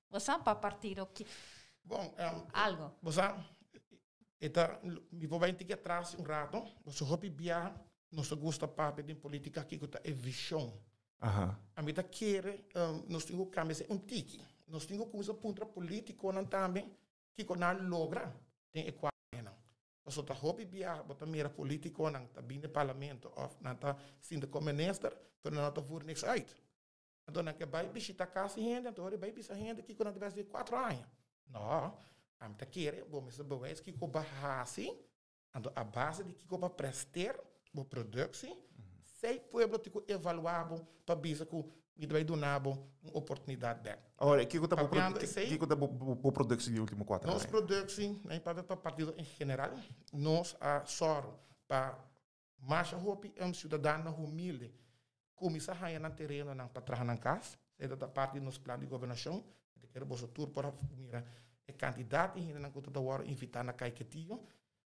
você para partido que bom, algo. Você me vou bem ter atrás rato. Você hobby bia, nós gosta papo de política aqui que é visão. A mim tá querer, nós temos camisa tiki. Nós temos coisa ponta político não também que não logra tem equal. Als we hobby bia, wat meer politico, dan binnen het parlement of dan zien de minister, dan voert niks uit. En dan heb je bij bisita kasi hende, dan hoor je bij bisa hende, kijk naar de best 4 anos. Nou, aan te keren, bom is de bewijs kijk op bahasi, en de base die kijk op presteer, op productie, zij pueblo tico evaluável para bisa que me vai donar uma oportunidade dela. Ora, que está por produção de último 4 anos? Nossa produção, nem para o partido em geral, nós a soro para mais hopi cidadão humilde, começar a ir no terreno não para trabalhar na casa, é da parte dos planos de governação, de que o tour para mira é candidato e não conta da hora invitar na caiquetinho.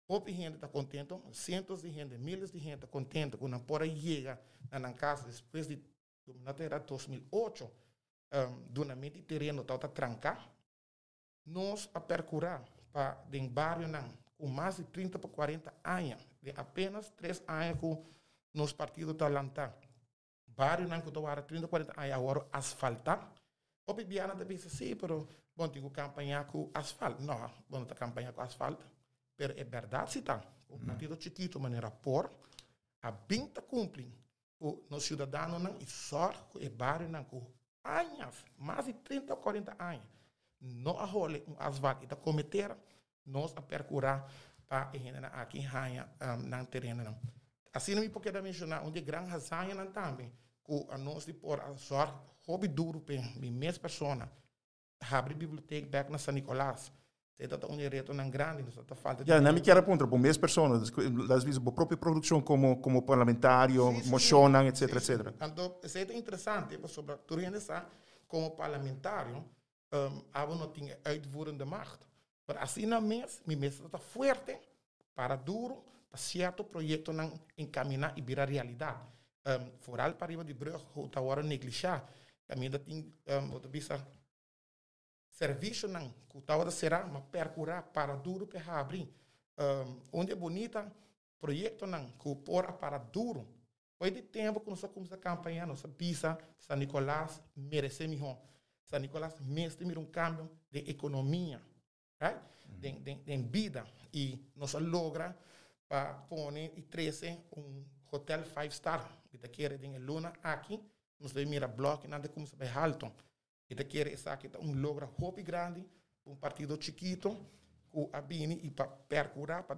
Hopi gente está contente, centos de gente, milhares de gente contente quando por chega na casa depois de era 2008, duramente terreno estava trancar, nós a percorrer para o bairro com mais de 30 para 40 anos, de apenas 3 anos que nos partido está lançando. Bairro não que estava 30 40 anos agora asfaltar. O Bibiana também disse sim, pero bom tenho campanha com asfalto. Não, bom tá campanha com asfalto, pero é verdade se tá. O partido chiquito maneira por a binta cumpre. Os cidadãos não e só o bairro não com anos, mais de 30 ou 40 anos, não a role asfalto e da cometer nós a percorrer para aqui na terreno não. Assim não me pode mencionar onde grande razão não também que a nós de por a só hobby duro para minhas pessoas abrir biblioteca back na São Nicolás. Está um reto não grande, não está falta. Ja, não me quero apontar para mais pessoas, às vezes a própria produção como parlamentário, mocionam, etc, etc. Então, isso é interessante, sobre tu realizar como parlamentário, não tinha uitvoerende macht. Mas assim na mês, minha mesa está forte para duro, para certo projeto não encaminhar e virar realidade. Vooral para riba de brug, hoe tá agora negligear, a minha tem, outra vista serviço não, que estava será, mas percorrer para duro para abrir. Onde é bonita, projeto não, que por para duro. Foi de tempo que nós começamos a campanha, nós pisa, São Nicolás merece melhor. São Nicolás merece câmbio de economia, right? De vida. E nós logra para pôr e 13 hotel 5 star. Que te quer em Luna aqui, nós devemos mirar bloco e nada como se vai alto. E te quer essa aqui logra hobby grande, partido chiquito, com a bini e para percurar para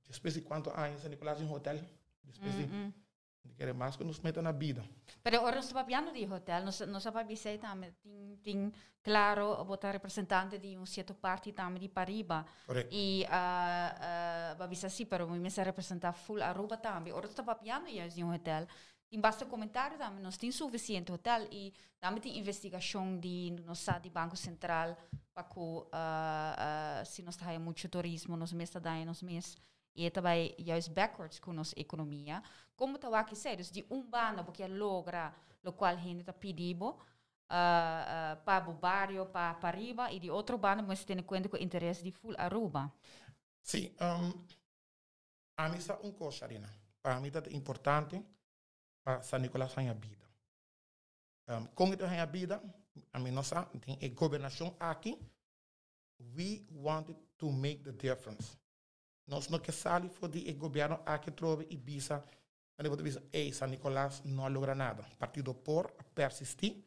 depois de quanto anos São Nicolás em hotel, depois de querer mais que nos metam na vida. Pero ahora nós estamos de hotel, nós estamos também tem claro botar representante de certo parte também de Pariba. E babisa sim, pero me se representar full Aruba também. Ahora estamos piano em hotel. Tem bastante comentário também, nós temos suficiente hotel e também tem investigação de nossa de Banco Central para que se nós temos muito turismo, nós mesmos damos mês e também juist backwards com nossa economia. Como está aqui sério, de bano porque logra o qual a gente está pedindo para o bairro, para Pariba e de outro bano, mas tem em conta com o interesse de full Aruba. Sim, a mim é coisa, Arina. Para mim é importante para São Nicolás ganhar vida. Com isso ganhar vida, a mim nós tem a governação aqui. We wanted to make the difference. Nós não queremos que o governo aqui trove e visa, São Nicolás não logra nada. Partido por persistir.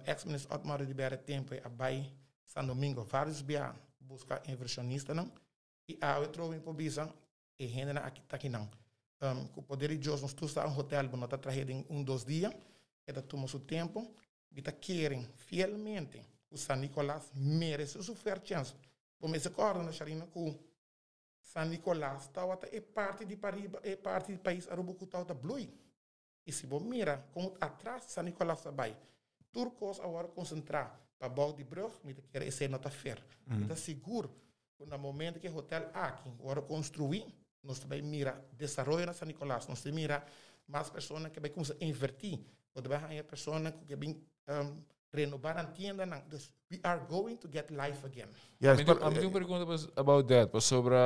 Ex-ministro Otmar libera tempo a Bahia, São Domingo, vários bianos buscar inversionista não. E a trove por visa e gente aqui tá aqui não. Com o poder de Deus, nós estamos em um hotel, nós está trazendo em 2 dias, e tomamos o tempo, e tá querem fielmente o San Nicolás merece sua fair chance. Como se acorda na Charina que San Nicolás é parte de Pariba, é parte do país arubucu tá blue. E se você mira como atrás San Nicolás vai, turcos agora concentrar para Bal de Brug, me quer esse nota fair. Está seguro que no momento que o hotel aqui agora construir, nós também mira desenvolver na San Nicolás, nós também mira mais pessoas que vai começar a invertir, ou também há pessoas que vão renovar a tienda. We are going to get life again. Yes, a minha pergunta about that, sobre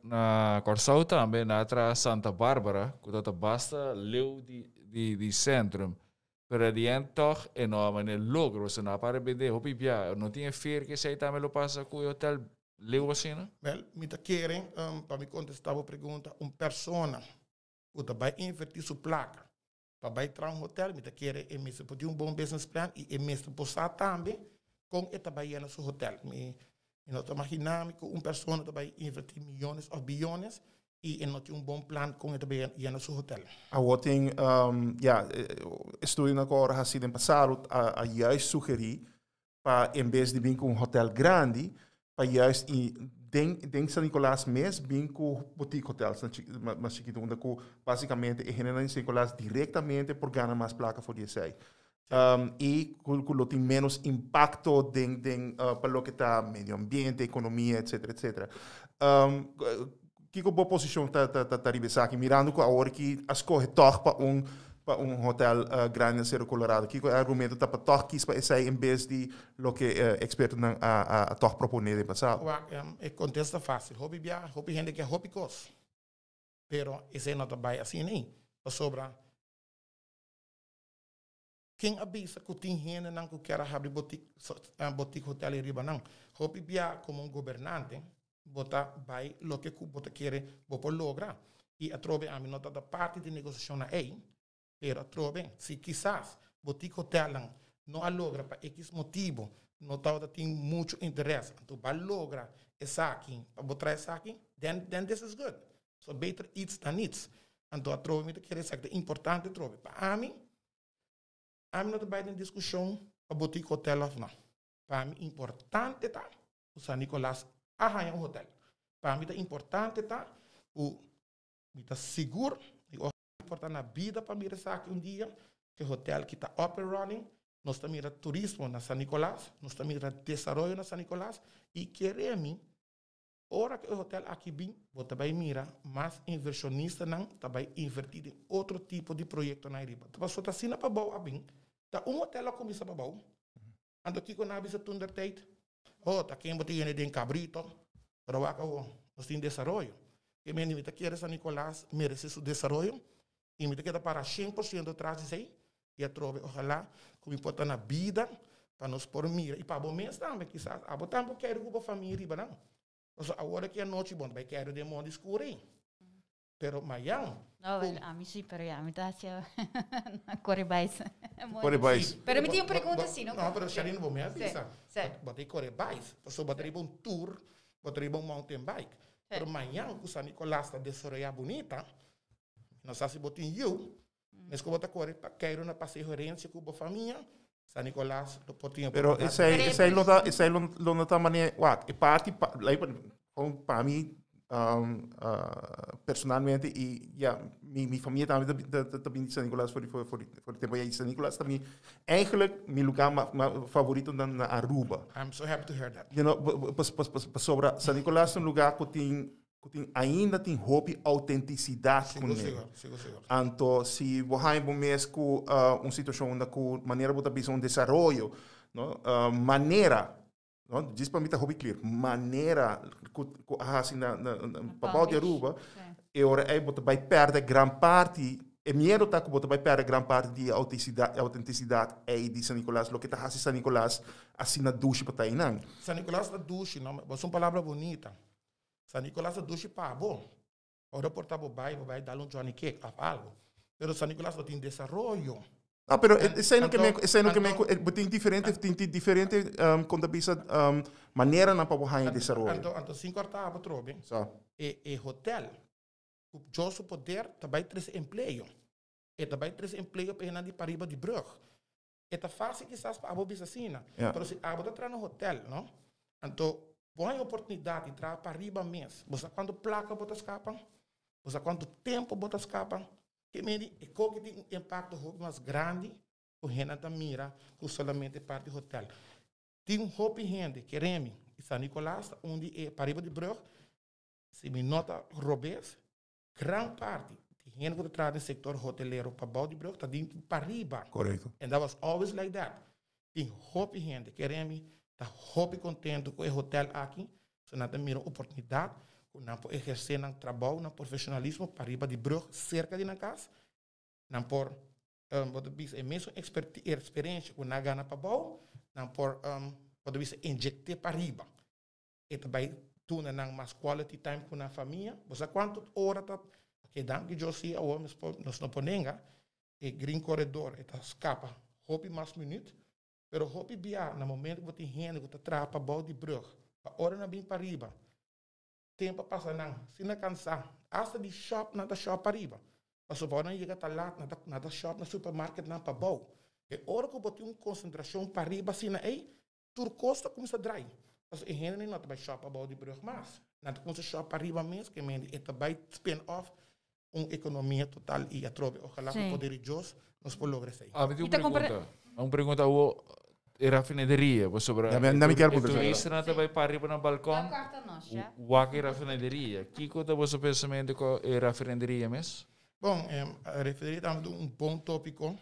na Corsau também, na Santa Bárbara, que basta leu de centrum. Pero adiante toch enorme logro, se não para bem hopi bia, não tinha fear que sei também lo passa com o hotel leu assim, não? Well, me tá querem para me contestar a pergunta, persona que vai invertir sua placa para vai entrar um hotel, me tá querem e mesmo pode bom business plan e mesmo posar também com esta vai no seu hotel. Me não tô imaginando que persona vai invertir milhões ou bilhões e não tem bom plan com esta vai no seu hotel. A voting, estudo na hora assim no passado, a juist sugerir para em vez de vir com hotel grande, para juist denk San Nicolás mes vir com boutique hotels, mas chiquito, onde basicamente é generando San Nicolás diretamente por ganhar mais placa for die sei. E que tem menos impacto para o que está meio ambiente, economia, etc, etc. Que boa posição tá ribesa aqui mirando que a hora que escolhe toch para hotel grande em Cerro Colorado. Que argumento tá para toch quis para essa em vez de lo que experto a toch proponer de passado. É contesta fácil. Hobby bia, hobby gente que é hobby cos. Pero esse não tá bem assim nem. Sobra quem avisa que tem gente não que quer abrir boutique hotel em riba não. Hobby bia como governante bota vai lo que bota quer bota logra e a trove a minota da parte de negociação aí pero a trove se quizás boutique hotel não logra para X motivo não tá tem muito interesse então vai logra essa aqui para botar essa aqui then this is good so better eats than eats então a trove me quer dizer que é importante trove para mim não tá bem em discussão para boutique hotel não para mim importante tá o San Nicolás arranha um hotel. Para mim é importante tá o me tá seguro e o importante na vida para mim aqui dia que o hotel que está up and running, nós também mira turismo na San Nicolás, nós também mira desenvolvimento na San Nicolás e queremos hora que o hotel aqui vem, você vai mira mais inversionista não, tá vai invertir em outro tipo de projeto na riba. Tá só tá sina para bom abim. Tá hotel começa para bom. Ando aqui com nabisa tunderteit. Tá quem botou ele em cabrito, pero vaca nós tem desenvolvimento. Que me invita que San Nicolás merece seu desenvolvimento e me queda para 100% atrás disso aí e a trove ojalá como importa na vida para nós por mira e para bom mês também quizás a botar um quero com a família riba não. Agora que a noite bom vai quero de mundo escuro aí. Pero amanhã a mim sim, pero a mim tá assim Corebais. Corebais. Pero me tinha uma pergunta assim, não, pero Charino vou me avisar. Botei Corebais, só botei um tour, botei um mountain bike. Pero amanhã o San Nicolás está desenvolvendo bonita. Nós assim botei eu, mas que botar corre para quero na passeio herência com a família. San Nicolás do Portinho. Pero esse aí não está maneira, é parte para mim personalmente e minha família também de San Nicolás voor o tempo e San Nicolás também eigenlijk meu lugar favorito na Aruba. I'm so happy to hear that. You know, sobre San Nicolás lugar que ainda tem hobby autenticidade com ele. Então se você bom mês com uma situação onde com maneira você precisa desenvolvimento, maneira não, diz para mim tá hobby clear. Maneira que assim na papel de Aruba, e ora aí você vai perder grande parte. E medo tá que você vai perder grande parte de autenticidade aí de San Nicolás, lo que tá assim San Nicolás assim na duche para tá não. San Nicolás da duche, não, mas uma palavra bonita. San Nicolás da duche para bom. Ora portar vai dar um Johnny Cake algo. Pero San Nicolás tem desenvolvimento. No, pero En- es lo que me, entonces- es lo que me, entonces- tem diferente con la visa manera na para buscar desarrollo. Então, 5 cortar para trobe. So, E hotel. O Josso poder também 3 emprego. E também 3 emprego para de Pariba de Brug. E tá fácil quizás para a bisacina. Yeah. Mas se a botar entrar no hotel, não? Então, boa oportunidade de entrar para Pariba mês. Você quanto placa botar escapam? Você quanto tempo botar escapam? Que me e que tem um impacto mais grande o gente da mira que solamente parte do hotel. Tem um hopi gente que remi e São Nicolás onde é Pariba de Brug. Se me nota Robes, grande parte de gente que trabalha no setor hoteleiro para Baldibrug está dentro para riba. correto. And that was always like that. Tem hopi gente que remi, está hopi contento com o hotel aqui, so nada mira oportunidade, que não pode exercer um trabalho, um profissionalismo para riba de Brug, cerca de na casa, não por wat é mesmo experiência que não ganha para bom, não por wat é injectar para riba. E também tu não mais quality time com a família, você quanto hora tá que dan que eu sei ao nós não ponenga e green corredor eta escapa hopi mais minuto pero hopi bia no momento que tem gente que tá trapa balde brug a hora na bem para riba tempo passa não se não cansar hasta de shop na da shop para riba mas o bom chega tá lá na da shop na supermarket na para bom e hora que botar uma concentração para riba assim aí tur costa começa a drai mas e gente não tá by shop para balde brug mas na começa shop para riba mesmo que me eta by spin off uma economia total e a trove. Ojalá que poder Deus nos por lograr isso. Ah, mas tem Então, uma pergunta. Uma pergunta a raffineria, sobre Não me quero o perguntar. turista não vai para arriba no balcão. Não carta nós, já. O que é raffineria? Que coisa você pensamento com a raffineria mesmo? Bom, referir a bom tópico.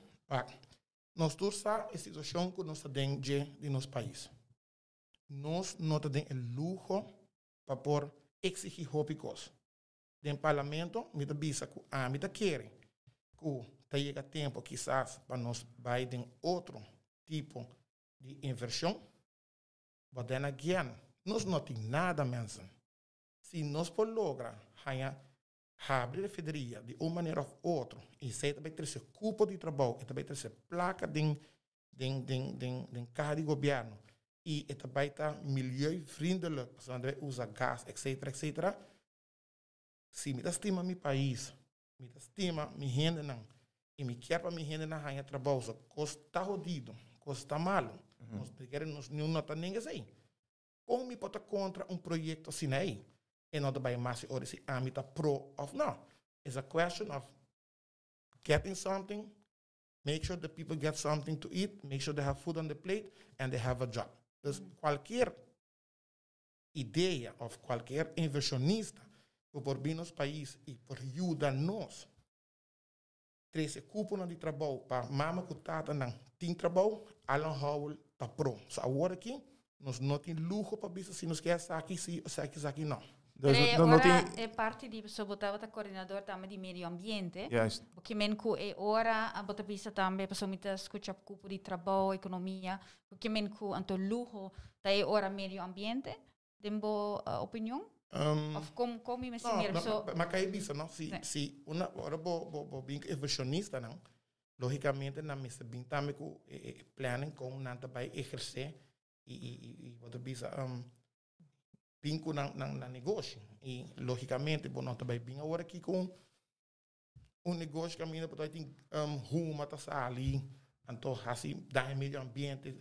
Nós todos a situação que nós temos de nosso país. Nós não temos o luxo para por exigir tópicos. Del parlamento, me da bisa que a me da querem que chega tempo quizás para nós vai de outro tipo de inversão, but then again, nós não tem nada mesmo. Se nós por logra abrir a federia de uma maneira ou outra, e se também ter esse cupo de trabalho, e também ter essa placa de carro de governo, e também está milieu-vriendelijk, você usa gás, etc, etc. Se me estima meu país, me estima minha gente não, e me quer para minha gente não ganhar trabalho, custa jodido, custa malo, nós não está ninguém assim. Como me pode contra projeto assim aí? E não vai mais horas se a mim está pro of não. It's a question of getting something, make sure that people get something to eat, make sure they have food on the plate, and they have a job. Dus qualquer ideia of qualquer inversionista por vir nos país e por ajudar nós treze cúpula de trabalho para mama que tata não tem trabalho Alan Howell tá pro so agora aqui nós não tem luxo para ver se nos quer aqui se aqui não É parte de sobotava a coordenador também de meio ambiente Juist. porque men ku é hora a bota vista também para somita escutar cupo de trabalho economia porque men ku anto luxo tá é hora meio ambiente dembo opinião. Of como me ensinar so mas cai bisa não se uma hora bem inversionista não logicamente na mesa bem também com planning como não vai exercer e outra bisa bem com na negócio e logicamente bom não vai bem agora aqui com negócio que a minha pode ter rumo tá ali então assim dá meio ambiente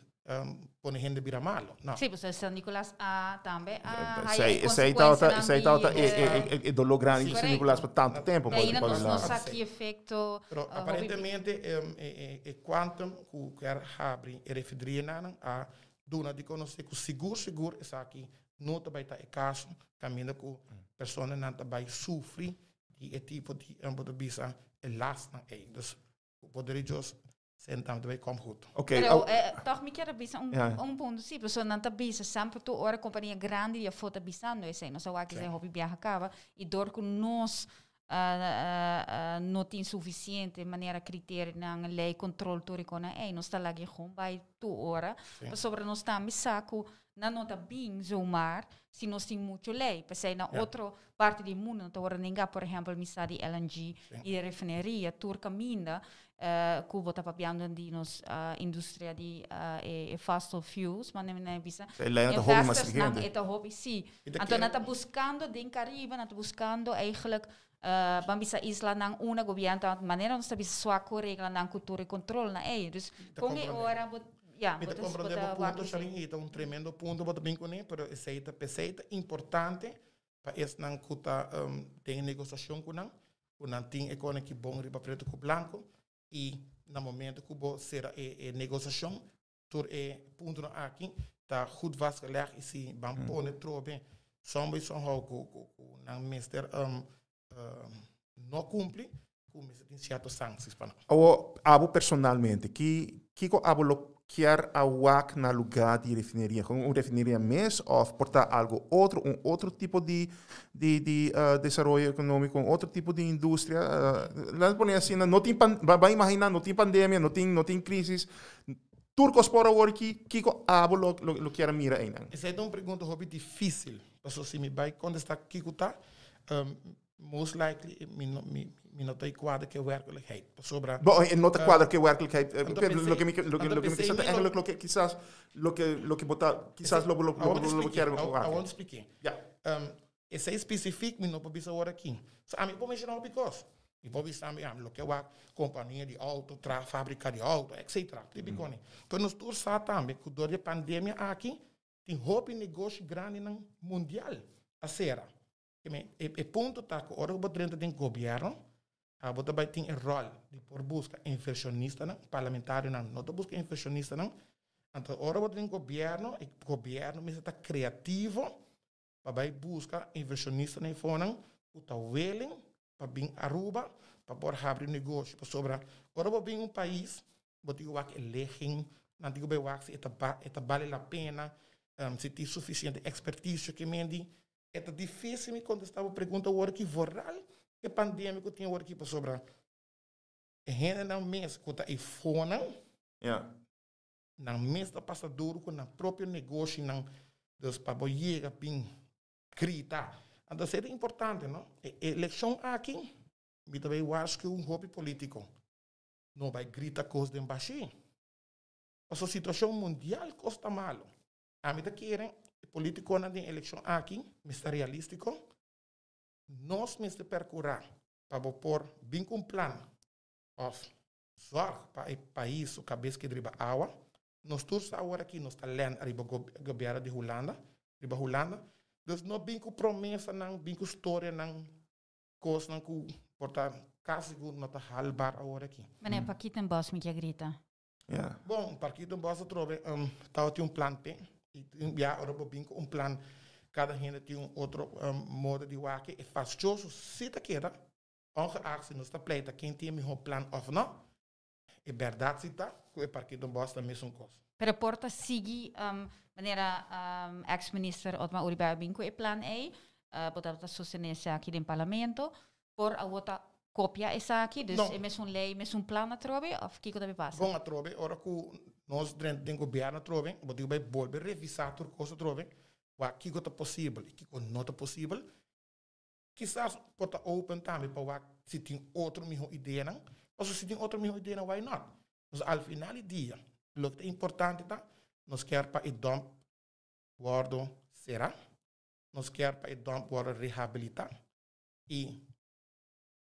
põe gente vira malo. No. Sim, você São Nicolás também. Sei tal é dolor grande de São Nicolás por tanto tempo. E ainda não sabe que efeito. Pero aparentemente quantum que quer abrir e referir a dona de conhecer que seguro é aqui não vai estar caso caminho com pessoa não vai sofrer de tipo de bisa last na aí. Dus poderíamos sentam também como goed. Okay. Toch me quero bisa ponto sim, pessoa não tá bisa sempre tu hora companhia grande e a foto bisando esse não só que se hobby viaja acaba e dor com nós not insuficiente maneira critério na lei controle toricona não está lá que gewoon bij 2 horas mas sobre nós está saco na nota bem zomaar se nós tem muito lei para sair na outra parte do mundo então agora ninguém por exemplo missa de LNG e refineria turca minda Cuba está papiando de nos indústria de fossil fuels mas não é bisa investors não é hobby sim então nós está buscando de Caribe nós está buscando eigenlijk Bambisa isla ng una gobyerno at manera não sabe sua regla ng cultura e controle na dus com e ora me compreendemos ponto chalinha é tremendo ponto bota bem com ele pero essa peseita importante para esse não cuta tem negociação com não tem economia que bom riba preto com branco e no momento que bo será negociação tur ponto aqui tá goed vastgelegd e se bam pone trobe sombe son ho com na mister não cumpre com certas sanções para nós. Abo personalmente, que abo lo quer awak na lugar de refineria, com refineria mesmo ou portar algo outro tipo de desenvolvimento econômico, outro tipo de indústria. Lá põe assim, não tem vai imaginar, não tem pandemia, não tem crise. Turcos por agora que abo lo quer mirar ainda. Essa é uma pergunta hobby difícil, porque se me vai contestar Kiko tá most likely me nota quadro que é werkelijkheid. Bom, nota quadro que é werkelijkheid. Lo que me quizás eigenlijk lo que quizás lo que botar quizás lo quero. I want to speak. Esse é específico, me não pode agora aqui. So a mim pode mencionar because e pode pensar lo que é a companhia de auto, fábrica de auto, etc. Típico né. Então nós todos sabemos também que durante a pandemia aqui tem hobby negócio grande no mundial a será. E ponto tá que ora o dentro do governo a bota vai ter rol de por busca inversionista não parlamentar não busca inversionista não então ora o dentro do governo mesmo está criativo para vai buscar inversionista nem fora o tá willing para vir Aruba para por abrir negócio para sobra ora o vir país botar o que elegem não digo bem o que eta vale a pena se tem suficiente expertise que mendi é difícil me contestar a pergunta agora que voral que pandêmico tem agora aqui para sobrar. É gente não mês que está aí fora, não mês da passadora com o próprio negócio não dos para chegar bem gritar. Então é importante, não? Eleição aqui, me também acho que um hobby político não vai gritar coisas de baixo. A situação mundial custa malo. A mim querem político na eleição aqui, mas realístico, nós mesmos percorrer para pôr bem com plano of zorg para o país, o cabeça que driba água, nós todos agora aqui nós está lendo arriba governo de Holanda, então não bem com promessa, não bem com história, não coisa, não com portar caso que não está halbar agora aqui. Mas é para aqui tem boss me que grita. Bom, para aqui tem boss trove, tem plano P. Ja, Europa bingo plan, cada gente tem outro modo de waken. É fastioso, se tá queda, ongeacht se não está pleita, quem tem um plan of não, é verdade se tá, que é porque não basta mesmo coisa. Pero porta sigi maneira ex-minister Otmar Uribe bingo é plan A, botar sostenência aqui no parlamento, por a outra cópia essa aqui, dus é mesmo lei, mesmo plan a trobe, of que também passa? Bom a trobe, ora que nós dentro do governo trove, botar vai volver revisar tudo coisa trove, o que é possível e que não é possível. Quizás pode open também para se tem outra melhor ideia, não? Ou se tem outra melhor ideia, why not? Mas ao final do dia, o que é importante tá, nós quer para o dump guardo será, nós quer para o dump guardo reabilitar e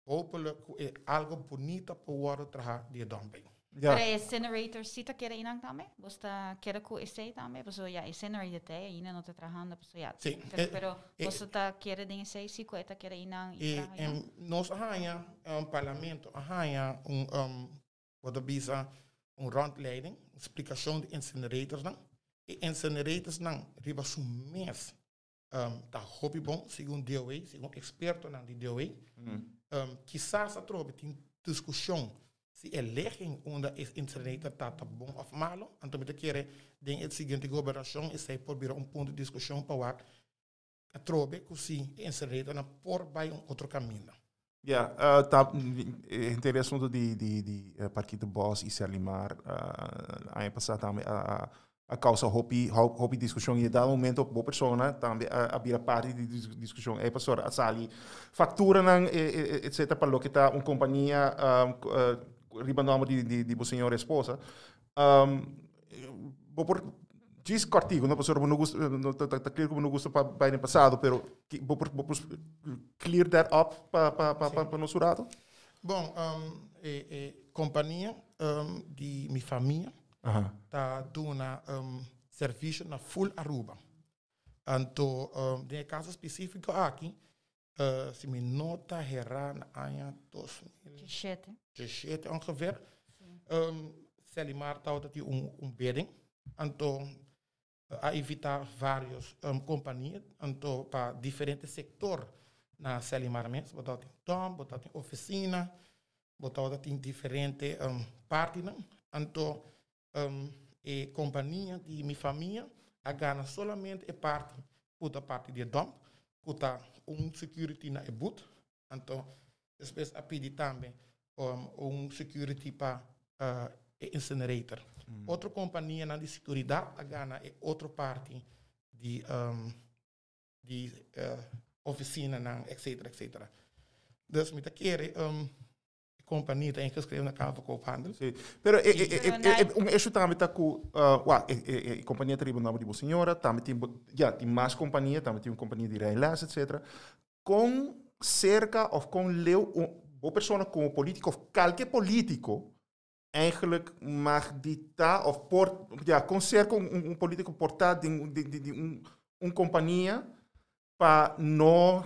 hopelijk algo bonito para o guardo trabalhar de dumping. Para incinerator sita quer ir também? Você quer que esse também? Pessoa já incinerator até ainda não está trabalhando, pessoa já. Sim. Pero você está quer de esse sico está quer ir não? Nós arranha parlamento arranha wat bisa rondleiding, explicação de incinerators não. E incinerators não riba mês tá hobby bom segundo DOE, segundo experto não de DOE. Quizás a trobe tem discussão se elegem onde esse incinerator está bom ou malo, então me quer den a seguinte governação e sai por virar ponto de discussão para a trobe que se incinerator na por vai outro caminho. Ja, interessante di Partito Boss e Selimar. Ano passado também a causa hobby discussão e dado momento boa persona também havia parte de discussão é passou a sali factura não etc para lo que tá uma companhia ribandamo di senhora esposa diz cortigo não passou não gosto não tá clear como não gosto para no passado pero vou clear that up para nosso lado. Bom, companhia de minha família está dando serviço na full Aruba. Então, em caso específico aqui, se me nota errar na ano 2017 ongeveer, Selimar está bidding. Então, a evitar várias companhias, então, para diferentes setores na Selimar mesmo, botar em tom, botar em oficina, botar em diferentes partes, então, a companhia de minha família a ganha somente a parte de dom, puta security na boot, então, depois a pedir também security para incinerator. Outra companhia na de segurança a ganha é outra parte de oficina, etc, etc. Dus met de keren companhia tem que escrever na cava com o handel. Sim, pero isso também está com a companhia tribunal de senhora, também tem mais companhia, também tem uma companhia de relações, etc. Com cerca of com leu uma pessoa como político of qualquer político eigenlijk mag ditar of com cerca político portar de companhia para não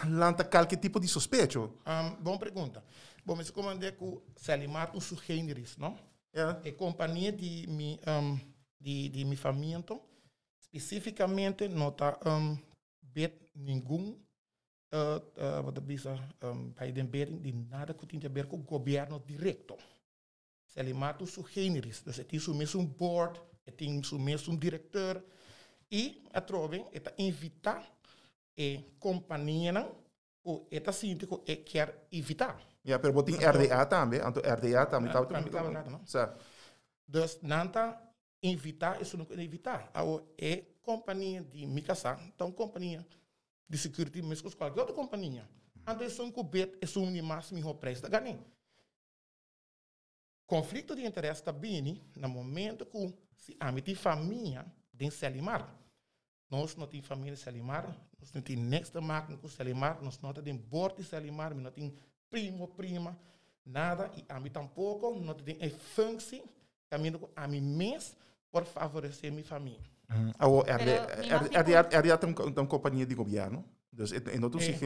lançar qualquer tipo de suspeito. Boa pergunta. Bom, mas como é que Selimar um sugêneris, não? Yeah. A companhia de minha família, então, especificamente, não está nenhum wat bisa bij den bering die nada que tem a ver com o governo direto. Selimar um sugêneris, dus het is o mesmo board, het is o mesmo diretor e a trove eta invitar a companhia o eta síndico quer evitar. Ja, pero botin RDA também, então RDA também tá não. Dus nanta invitar isso não evitar. A companhia de Mikasa, então companhia de security mesmo qualquer outra companhia. Então isso coberto é um máximo preço da ganha. Conflito de interesse está bem no momento que se a minha família de Selimar. Nós não temos família de Selimar, nós não temos nexta máquina com Selimar, nós não temos bordo de Selimar, nós não temos primo, prima, nada, e a mim tampouco, não temos a função, caminho a mim mesmo, por favorecer minha família. RDA tem uma companhia de governo, dus in dat toezicht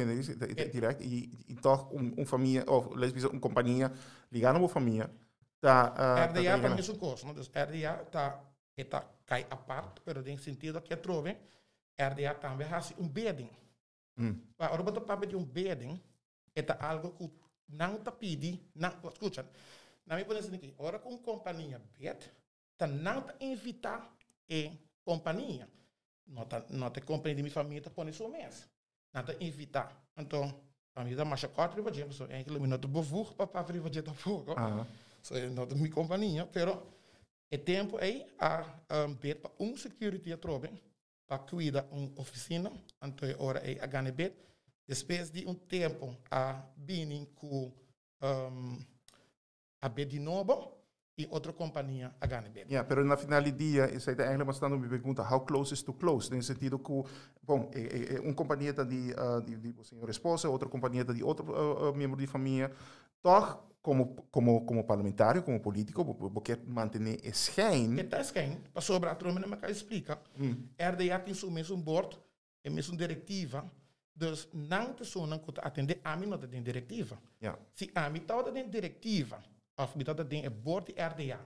direct, e toch família, of lesbische companhia ligada a uma família, RDA para mim é um custo, dus RDA está cai a parte, pero tem sentido que trove, RDA também faz bidding. Agora você para pedir bidding, é algo que não está pedindo, não, escuta, não me pode dizer aqui, agora com companhia bid, tá não está invitar a companhia, não está companhia de minha família está pondo isso mesmo, não está invitar, então a minha mais quatro rivagens, so é que eu não estou bevoegd para rivagens da fogo, so não é minha companhia, pero é tempo aí a bid para security a trobe, para cuidar oficina, então é hora aí a ganhar bid. Depois de tempo, a Bini com a B de novo e outra companhia a ganhar bem. Ja, pero na final do dia, isso é eigenlijk bastante uma pergunta, how close is to close? No sentido que, bom, uma companhia de senhora esposa, outra companhia de outro membro de família, toch, como parlamentário, como político, porque manter a schijn. Está schijn, para sobrar a tromba, não me explica. RDA tem o mesmo board, a mesma diretiva. Dus não pessoa que atender a mim não tem diretiva. Yeah. Se a mim está tem diretiva, ou me está tem a board de RDA,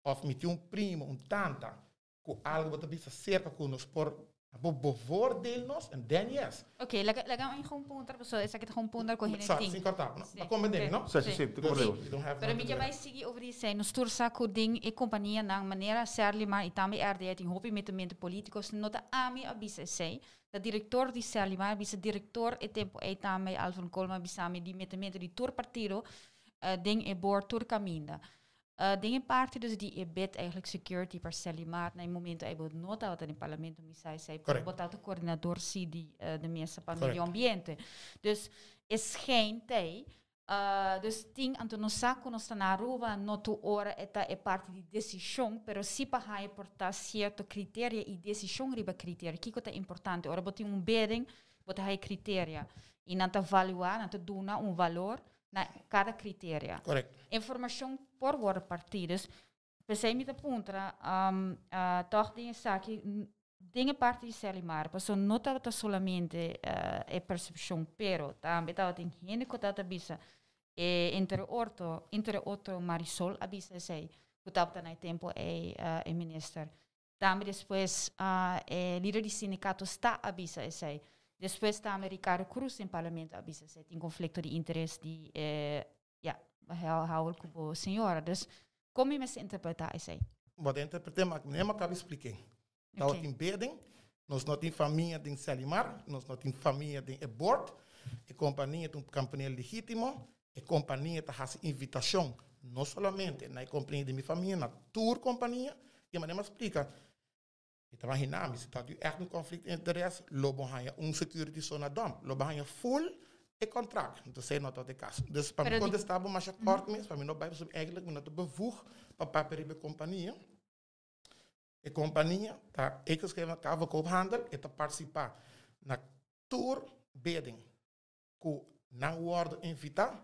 ou me tem primo, tanta, com algo que está cerca com nós por bevoordeelnos en dan yes. Ok, lagamos un punto, so esa que un punto con Sin cortar, ¿no? Maar kom meteen, no? Sim, tu compreendeu. You don't have Pero mi vai seguir over die zijn, nos tursa ko ding e companhia na maneira serli maar e também RD tem hopi metimento políticos nota ami abisa sei, da diretor di serli maar abisa diretor e tempo e também Alvin Colma bisami di metimento di tur partido ding e board tur caminda. Dingen parte dus die ebed eigenlijk security per Selimar na momento ai bod nota wat in het parlement mi sai botato coördinador si di de mesa para medio ambiente. Dus is geen tij. Dus ting anto saco no sta na Aruba no tu ora eta e parte di decisión, pero si pa hai portar cierto criteria e decisión riba criteria. Kiko ta importante. Ora botin un bidding, bot hai criteria. E nanta evaluar, nanta duna un valor na cada criteria. Correct. Informação por worden partidos. Pensei me da punta, toch dingen zaken, dingen partidos Selimar, pero no está solamente percepção, pero também está em gente que está bisa entre outro Marisol abisa sei, que está na tempo minister. Também depois líder do sindicato está abisa sei. Depois também Ricardo Cruz em parlamento abisa sei, tem conflito de interesse de hou com a senhora. Dus, como me se interpretar isso aí? Wat interpretar, mas nem me acaba explicar. Então, em Bedem, nós não temos família de Selimar, nós não temos família de Ebord, a companhia tem um campanha legítimo, a companhia tem essa invitação, não somente na companhia de minha família, na tour companhia, e a me explica. Então, imagina, se está echt um conflito de interesse, lobo hanya security zona dom, lobo hanya full e contract. Então, sei não de caso. Dus, para quando estava mais kort mesmo, para mim não vai sobre eigenlijk, mas não bevoeg para papel de companhia. A companhia tá escreve cava koophandel e tá participar na tour bidding que não word invita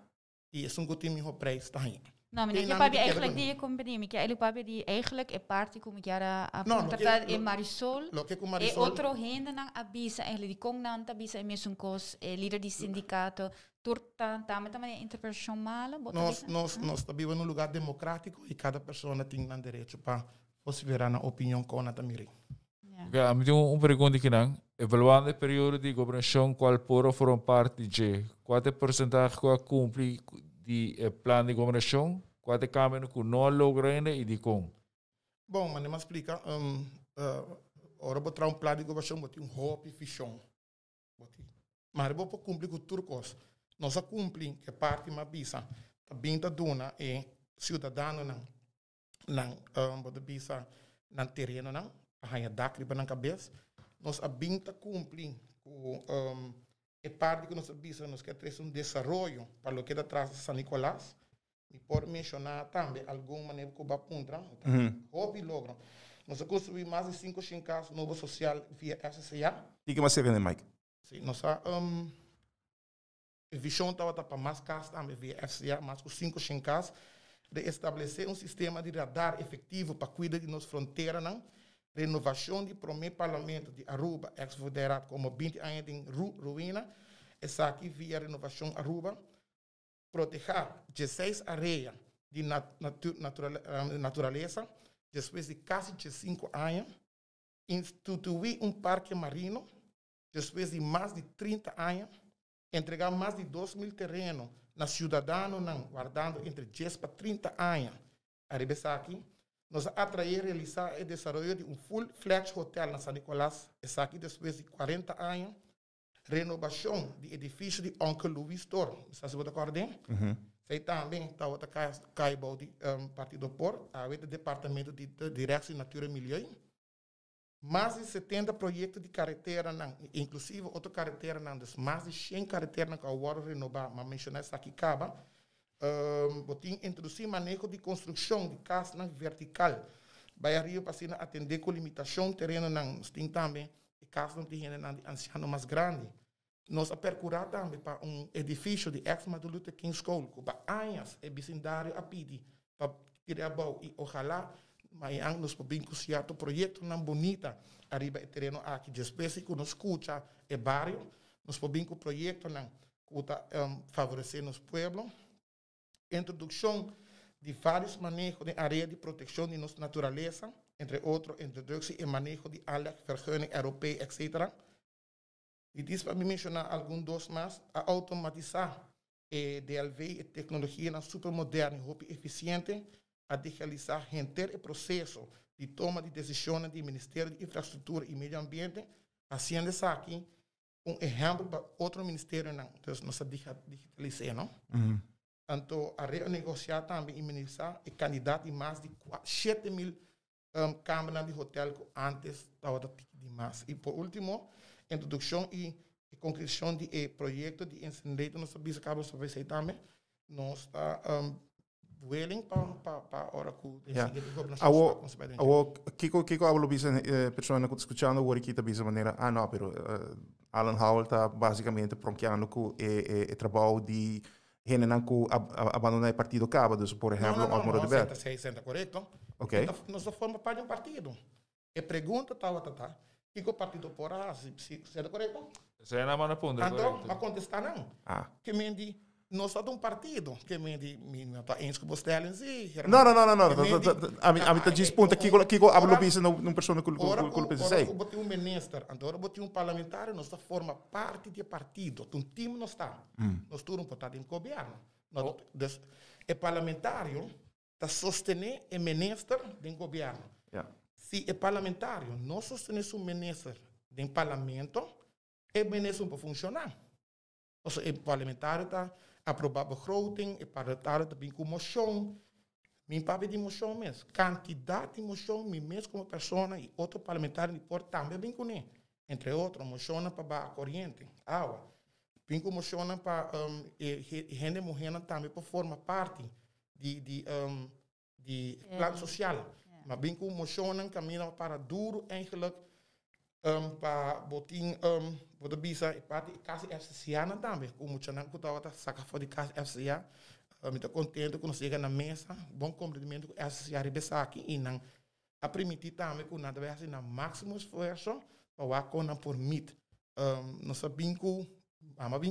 e é um goedie mijn prijs te heen. Nou, meneer, je papi eigenlijk die compagnie, ik eigenlijk papi die eigenlijk een party kom ik jaren contratar in Marisol. E outro rende na abisa eigenlijk die kong nanta abisa em mesmo cos líder de sindicato turta também interpersonal. Nós vivemos num lugar democrático e cada pessoa tem o direito para considerar a opinião com a tamiri. Okay, me tem pergunta aqui não. Evaluando o período de governação, qual poro foram parte de? Quanto porcentagem que cumpre de plano de governação? Quanto caminho que não logra ainda e de como? Bom, mas me explica. Ora, vou trazer plano de governação, vou ter hope e fichão. Mas vou cumprir com turcos. Nós cumprimos que parte uma bisa. Também da dona é cidadão vou bisa na terreno não. A dak riba na cabeça. Nós abinta cumprir com a parte que nós bisa nós queremos desenvolvimento para o que da traz San Nicolás. E por mencionar também alguma maneira que vai apontar. Hobby logram. Nós construímos mais de 5 chincas novo social via SCA. E que mais você vende, Mike? Sim, nós a visão estava para mais casas também via SCA, mais com 5 chincas de estabelecer sistema de radar efetivo para cuidar de nossa fronteira, não? Renovação de primeiro parlamento de Aruba, ex-federado como 20 anos em ruína, essa aqui via renovação Aruba, proteger 16 áreas de natureza, depois de quase 5 anos, instituir parque marino, depois de mais de 30 anos, entregar mais de 2.000 terrenos na cidadãos, guardando entre 10 para 30 anos. A aqui, nós atrair realizar e desenvolver de full-fledged hotel na San Nicolás, essa aqui depois de 40 anos, renovação de edifício de Uncle Louis Store. Você está de acordo? Sei também, está outra caibo de Partido Por, a Departamento de Direção de Natura e Meio. Mais de 70 projetos de carretera, inclusive outra carretera, mais de 100 carreteras que agora renovar, mas mencionar essa aqui acaba. Introduzir manejo de construção de casas vertical. Bairro para atender com limitação terreno, tem também casas de anciano mais grande. Nós percurar também para edifício de ex-Martin Luther King School, que para anos é vecindário a pedir para tirar a boa e ojalá mas nós podemos certo projeto não bonita arriba o terreno aqui de espécie que nos escuta é bairro nós podemos projeto não que favorecer nos pueblos introdução de vários manejos de área de proteção de nossa natureza entre otros, introductie en manejo de aanleg, vergunning, ROP, etc. Y dit para mencionar algunos dos más, a automatizar DLV y tecnología supermoderna y eficiente, a digitalizar el proceso de toma de decisiones do Ministério de Infraestrutura e Meio Ambiente, haciendo isso aqui ejemplo para otro ministerio. Entonces, nos digitalizar, ¿no? Então, a renegociar também e minimizar o candidato de mais de 7.000 câmaras de hotel que antes estava de mais. E, por último, introdução e conclusão de projeto de incendiário nos serviços cabo sobre isso também. Nós está willing para a hora que Kiko hablo bisa persona que escuchando o que está bisa maneira no, pero Alan Howell está basicamente pronqueando com o trabalho de gente que abandona o partido cabo, dus por exemplo, Almoro de Ber. Está correto. Ok. Nós formamos parte de um partido. E pergunta que o partido porá, se é correto? Se é na mão ponta, então, a contestar não. Que me diz, nós somos um partido, que me diz, não está em que você é si. Não. A mim está diz ponta que hablo bisa num persona que pensa sei. Ora, botar ministro, agora botar parlamentar, nós forma parte do partido, time nós está. Nós estamos portado em governo. O parlamentário está sostener o ministro do governo. Se o parlamentário não sostener o ministro do parlamento, o ministro não pode funcionar. Ou seja, o parlamentário está aprovar begroting, o parlamentário está bem com moção. Meu papai de moção mesmo. Quantidade de moção, mesmo como pessoa, e outro parlamentário também bem com ele. Entre outros, moção para a corrente, água. Bem com moção para gente morrendo também para formar parte de plano social. Mas bem com moção caminho para duro, eigenlijk, para botin, para bisa parte casa FCA também. Como moção que estava saca fora de casa FCA, me estou contente quando chega na mesa, bom compreendimento que FCA rebessa aqui e não a permitir também que nada vai ser na máximo esforço para que não permite. Nós sabemos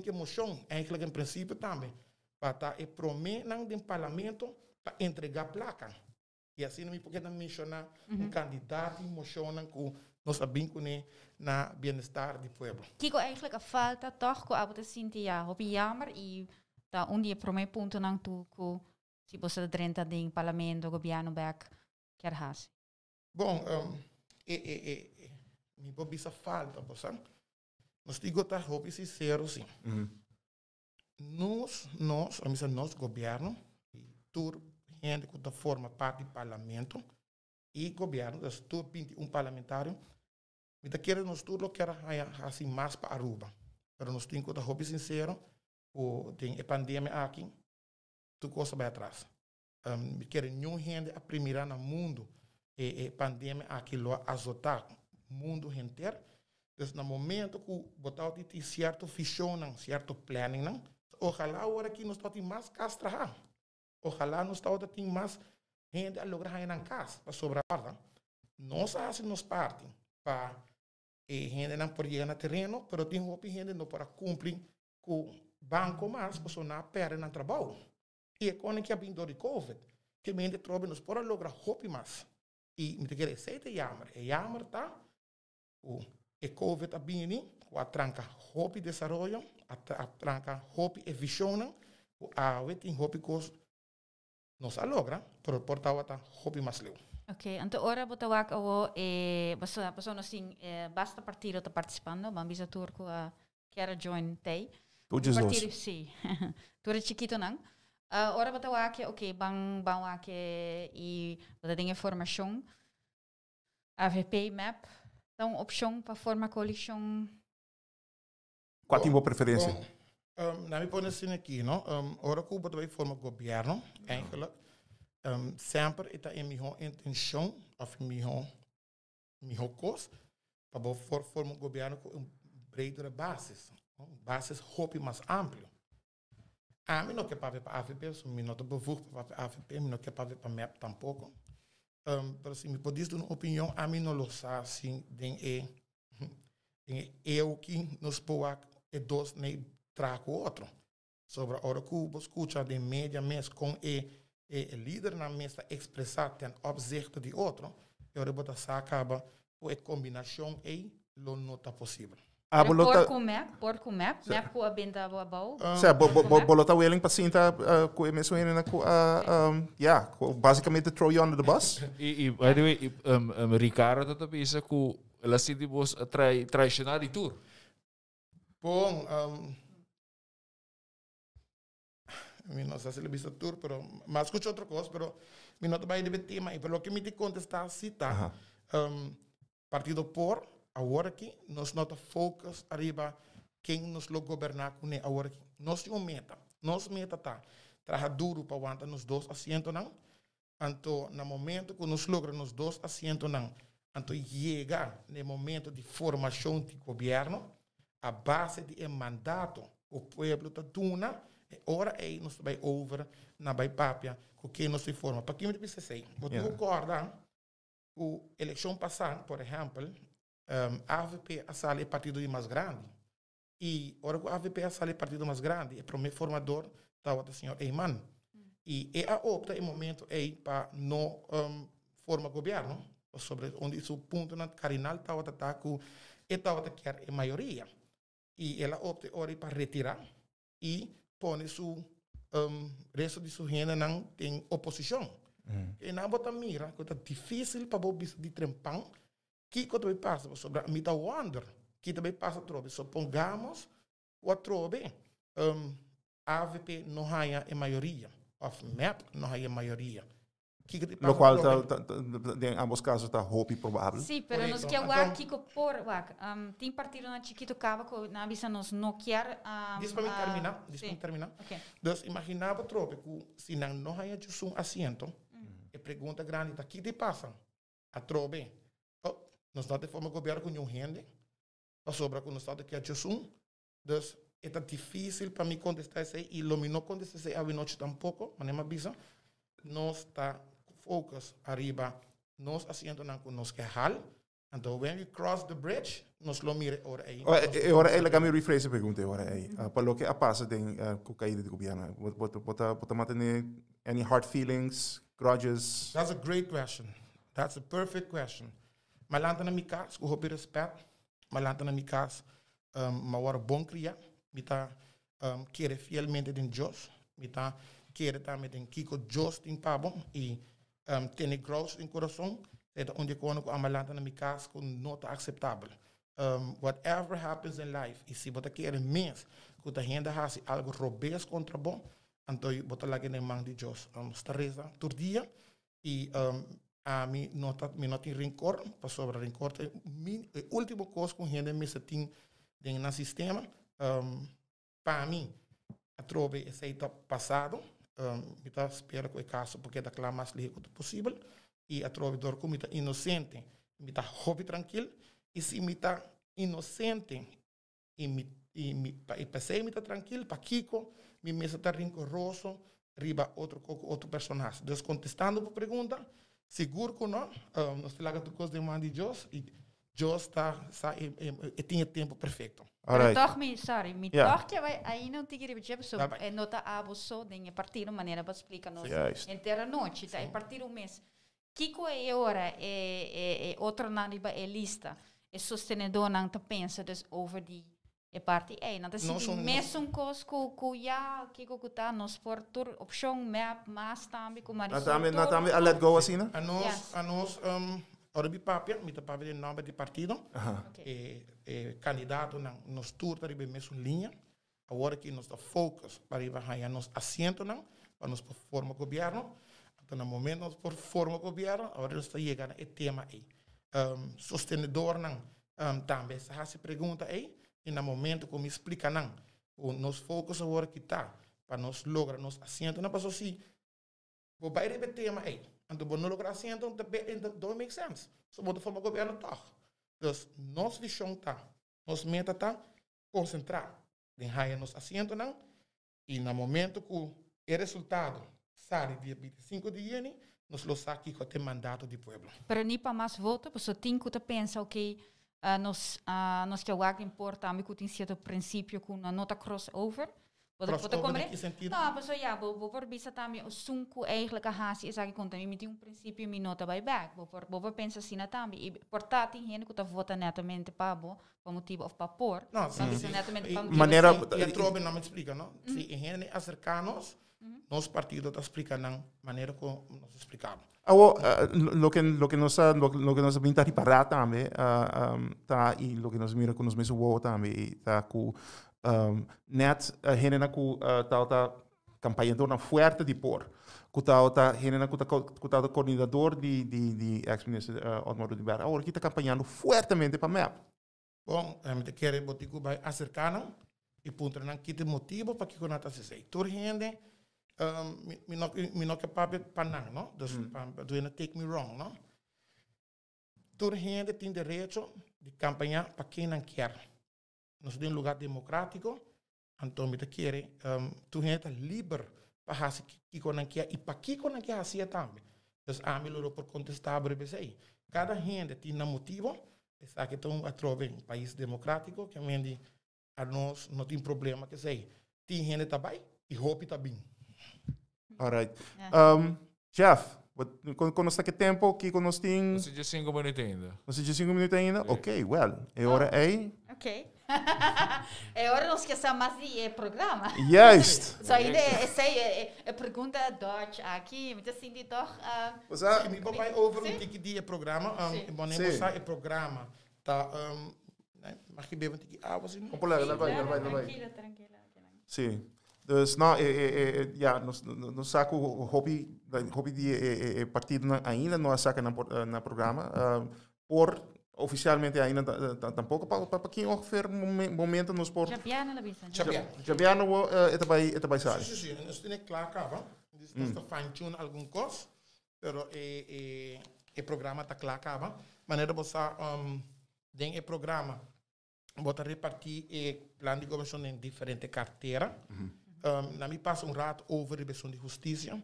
que moção, eigenlijk em princípio também, para estar e prometer no parlamento para entregar placa. E assim, não pode mencionar candidato e moção que nós sabemos que na bem-estar do povo. Kiko, eigenlijk a falta toch, que a bote Cynthia, hobby jammer, e tá onde para mim ponto não tu que se você drenta de parlamento, governo back, quer has. Bom, me bobi essa falta, você? Nós digo tá hobby sincero, sim. Nós governo, tur gente que forma parte do parlamento e governo, tur parlamentário, me tá querendo nós tudo quer assim mais para Aruba, mas nós temos que hobby sincero, tem a pandemia aqui, tu coisa vai atrás. Me querem nenhum gente a primeira no mundo e pandemia aqui lo azotar mundo inteiro. Então, no momento que botar de certo visão, certo planning, ojalá agora que nós temos mais castra. Ojalá nós temos mais gente a lograr em casa para sobreviver. Nós fazemos parte para gente não pode chegar no terreno, mas tem gente não para cumprir com banco mais, para não perder no trabalho. E quando que a vindo de COVID, que a gente trouxe nos para lograr hopi mais. E me quer dizer que é jammer, tá? E COVID a vindo, a tranca hopi desenvolvimento, a tranca hopi e visão, a wet in hopi cost nos logra, pero portava tá hopi mais leu. Ok, então ora botawak awo pessoa assim basta partido tá participando, mas bisa turco a quer join tei. Partido sim. Tu é chiquito não? Ora botawak ok, bang wak e bota tem informação AVP map, então opção para formar coalição. Qual tipo de preferência? Na minha posição aqui, não? Ora que o Botawai forma governo, eigenlijk, sempre está em minha intenção, of minha coisa, para formar um governo com bredere basis, basis hopi mais amplo. A mim não quer para ver para a AVP, se me não estou bevoegd para a AVP, me não quer para ver para a MEP tampouco. Mas se me podis dar uma opinião, a mim não lo sabe assim, eu que nos pôr e dois nem trago outro. Sobre a hora que você escuta de média mês com líder na mesa expressar ten opzichte de outro, eu bota acaba com a combinação aí, lo nota possível. Porco map com a benda babau. Bolota willing pacienta com mesmo na basicamente throw you under the bus. E by the way, Ricardo tá pensa que ela se divos traicionar e tour. Bom, não sei se ele visto tour, mas escuta outra coisa, mas não vai debater tema aí, pelo que me te contestar se tá. Partido por agora aqui, nós não focus arriba quem nos lo governar com ele agora aqui. Nós temos meta. Nossa meta tá trabalhar duro para aguentar nos 2 assentos não. Então, no momento que nós logramos nos 2 assentos não, então chegar no momento de formação de governo, a base de mandato o povo está duna, ora aí nós vai over na vai papia com quem nós se forma. Para quem me disse assim, você concorda? A eleição passada, por exemplo, a AVP sale partido mais grande. E agora que a AVP sale partido mais grande, o primeiro formador estava o senhor Eiman. E a opta em momento aí para não formar governo, sobre onde o ponto na Carinal estava com estava quer a maioria. E ela opta agora para retirar e põe o resto de sua renda não tem oposição. E na bota mira, que é difícil para o bicho de trempão, que também passa sobre a mita wonder, que também passa trobe. Supongamos o trobe, a AVP não há a maioria, of MAP não há a maioria. Lo qual em ambos casos está hope provável. Sim, mas nós queremos aqui por tem partido na Chiquito Cava que na visa nós não quer. Deixa-me terminar. Okay. Então, imaginava trobe que se não há um assento, e pergunta grande, o que te passa? A trobe. Nós não temos governo com nenhum rende, sobre que nós estamos aqui a Jesus. Então, é difícil para mim contestar isso e não contestar isso a noite tampouco, mas não avisa. Nós está focus arriba, nós assentos não com nós que hal. Então, when we cross the bridge, nós lo mire ora aí. Ora aí, let me rephrase a pergunta ora aí. Para o que passa com a caída do governo, você manter any hard feelings, grudges? That's a great question. That's a perfect question. Malanta na minha casa, com o respeito. Malanta na minha casa, uma bom criar. Mita querer fielmente de Deus. Mita querer também de Kiko Deus em pabo e ter gross em coração. É onde quando a malanta na minha casa com nota aceitável. Whatever happens in life, e se você quer mesmo que a gente haja algo robusto contra bom, então você lá que nem mão de Deus. Está reza todo dia e a mim não tem rancor, para sobre rancor. A última coisa que a gente me tem no sistema, para mim, a trove esse passado, eu espero que o caso porque da clama mais líquido possível e a trove dor como está inocente, me está hobby tranquilo e se me está inocente e pensei me está tranquilo para Kiko, me está rancoroso, riba outro personagem. Então, contestando a pergunta, seguro que não, nós falamos de coisas de mão de Deus e Deus está tem tempo perfeito. Right. Toch me toch que vai aí não te queria dizer sobre nota abuso de partir maneira para explicar nós inteira noite, tá? Partir mês. Kiko é hora outra nariba é lista. É sostenedor não te pensa des over die parte é não te se mesmo coisa que já Kiko que tá nos por tur opção map mas também com Marisol. Também a let go assim, né? A nós ora bi papel, mi tapava o nome de partido. Candidato nos turta ribe mesmo linha. Agora que nós está focus para ir a nos assento não, para nos formar governo. Então no momento nós por formar governo, agora nós está chegando o tema aí. Sostenedor não, também se pergunta aí, e no momento como explica não, nos focus agora que tá, para nos lograr nos assento não passou assim. Vou vai repetir tema aí. Então, não lograr assento, não make sense. Só vou formar governo tá. Então, nossa visão tá, nossa meta tá concentrar em raia nos assento não, e no momento que o resultado sai dia 25 de junho, nós lo saque com o mandato do povo. Para nem para mais voto, porque tem que pensar que nós que é o que importa, também que tem certo princípio com uma nota crossover, Bota Crossover em que sentido? Não, pessoal, já, vou por bisa também o sunco eigenlijk a hasi is aqui conta me tem princípio me nota by back. Vou pensar assim na também. E portanto, gente que tá vota netamente para motivo of para por. Não, sim, Mas sim. netamente E- para Maneira- E a Trobe não me explica, não? Se em gente acercanos, nosso partido está explicando na maneira como nós explicamos. Lo que nos pinta reparar também, tá, e lo que nos mira com os mesmos voos também, tá com net a gente na com tá campanha dona forte de por, com tá gente na com tá coordenador de ex-ministro Otmar Rudiber, agora que tá campanhando fortemente para MEP. Bom, me quer botico vai acercando e punta não que motivo para que conata se sei. Tur gente me não que papo panang, não? Do you take me wrong, não? Tur gente tem direito de campanhar para quem não quer. Nós temos um lugar democrático, então me quer tu gente livre para fazer que não quer e para que não quer assim também. Então a mim por contestar breve sei. Cada gente tem um motivo. Está que estão a trover um país democrático que a nós não tem problema que sei. Tem gente também e roupa também. Alright. Jeff, quando está que tempo que nós tem? Você já 5 minutos ainda. Nós temos 5 minutos ainda? Sim. Ok, well, é hora aí. Ok. É hora não esquecer mais de programa. Juist. Só ainda é pergunta Dodge aqui, mas assim de toch. E me papai over um tique de programa, bom nem Sim. o programa tá mag je beven tique avonds in. Popular, lá vai. Tranquila. Sim. Dus, nou, ja, nós saco o hobby de partido ainda não saca na programa. Por oficialmente ainda tampouco para quem ongeveer momento nos por. Jabiana la bisa. Já não é vai sair. Sim, nós temos claro acaba. Nós está fine tune algum coisa, pero o programa está claro acaba. Maneira você tem o programa bota repartir o plano de governo em diferentes carteiras. Na me passa rato over a questão de justiça.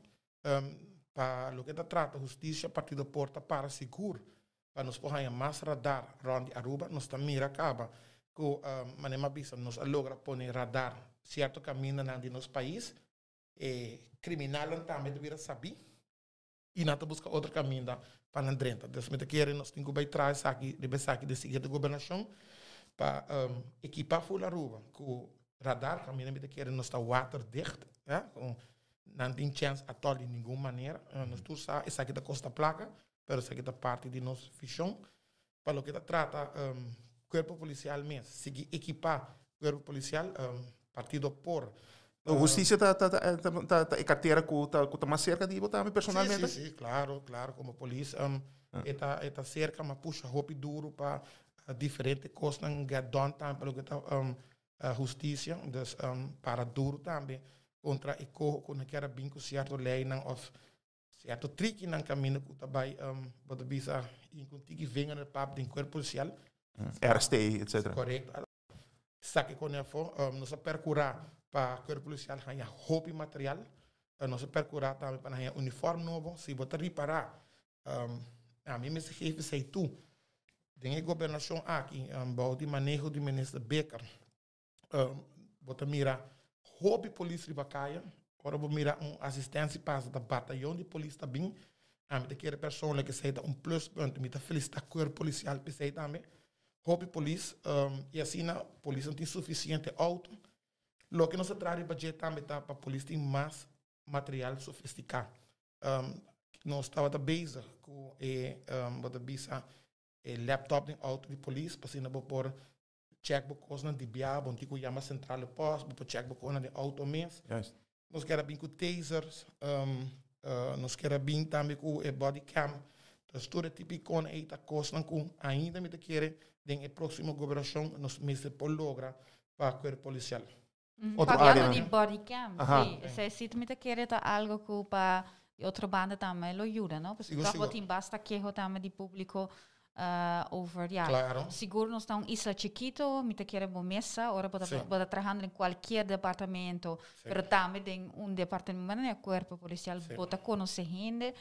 Para o que trata justiça, partido porta para seguro. Para nós poder mais radar onde Aruba, nós também acaba com manema bisa nós logra pôr radar certo caminho na nosso país. Criminal também deveria saber e não busca outro caminho para a drenta. Então, me querem nós temos que trás aqui de seguir a governação para equipar full Aruba com radar, caminho me querem nós está water dicht, não tem chance a todo de nenhuma maneira. Nós tu sabe essa aqui da costa placa, pero essa aqui da parte de nossa fichão. Para o que trata corpo policial mesmo, seguir equipar corpo policial, partido por A justiça tá carteira com tá mais cerca de botar personalmente. Sim, claro, como polícia, está cerca, mas puxa roupa duro para diferentes coisas que dão também para a justiça, então para duro também contra e quando quer bem com certo lei não of certo trick não caminho que também pode bisa enquanto venha no papo de corpo policial, RST, etc. correto. Saque com ele for, nós percurar para o corpo policial ganhar roupa e material, nós percurar também para ganhar uniforme novo, se você reparar, a mim me se sei tu, tem a governação aqui, o de manejo do ministro Becker, você mira roupa e polícia de Bacaia, agora vou mirar assistência para o batalhão de polícia também, a mim daquela pessoa que sei um plus ponto, me felicitar o corpo policial que sei também, roupa e polícia, e assim a polícia não tem suficiente auto. Lo que nós traz de budget também tá para a polícia tem mais material sofisticado. Nós estava da base com o laptop de auto de polícia, para assim por checkbook coisa de biabo, um tipo chama central de posto, por checkbook coisa de auto mesmo. Nós queremos bem com tasers, nós queremos bem também com o body cam. Então, tudo tipo com esta coisa com ainda me querer den próxima governação nós mesmo por logra para o corpo policial. Pagando de body cam, sim. Se tu me quer algo que para outra banda também lo ajuda, não? Porque só tem basta que também de público over, Claro. Seguro nós estamos isla chiquito, me quer uma mesa, ora pode trabalhar em qualquer departamento, pero também tem departamento no corpo policial, pode conhecer gente.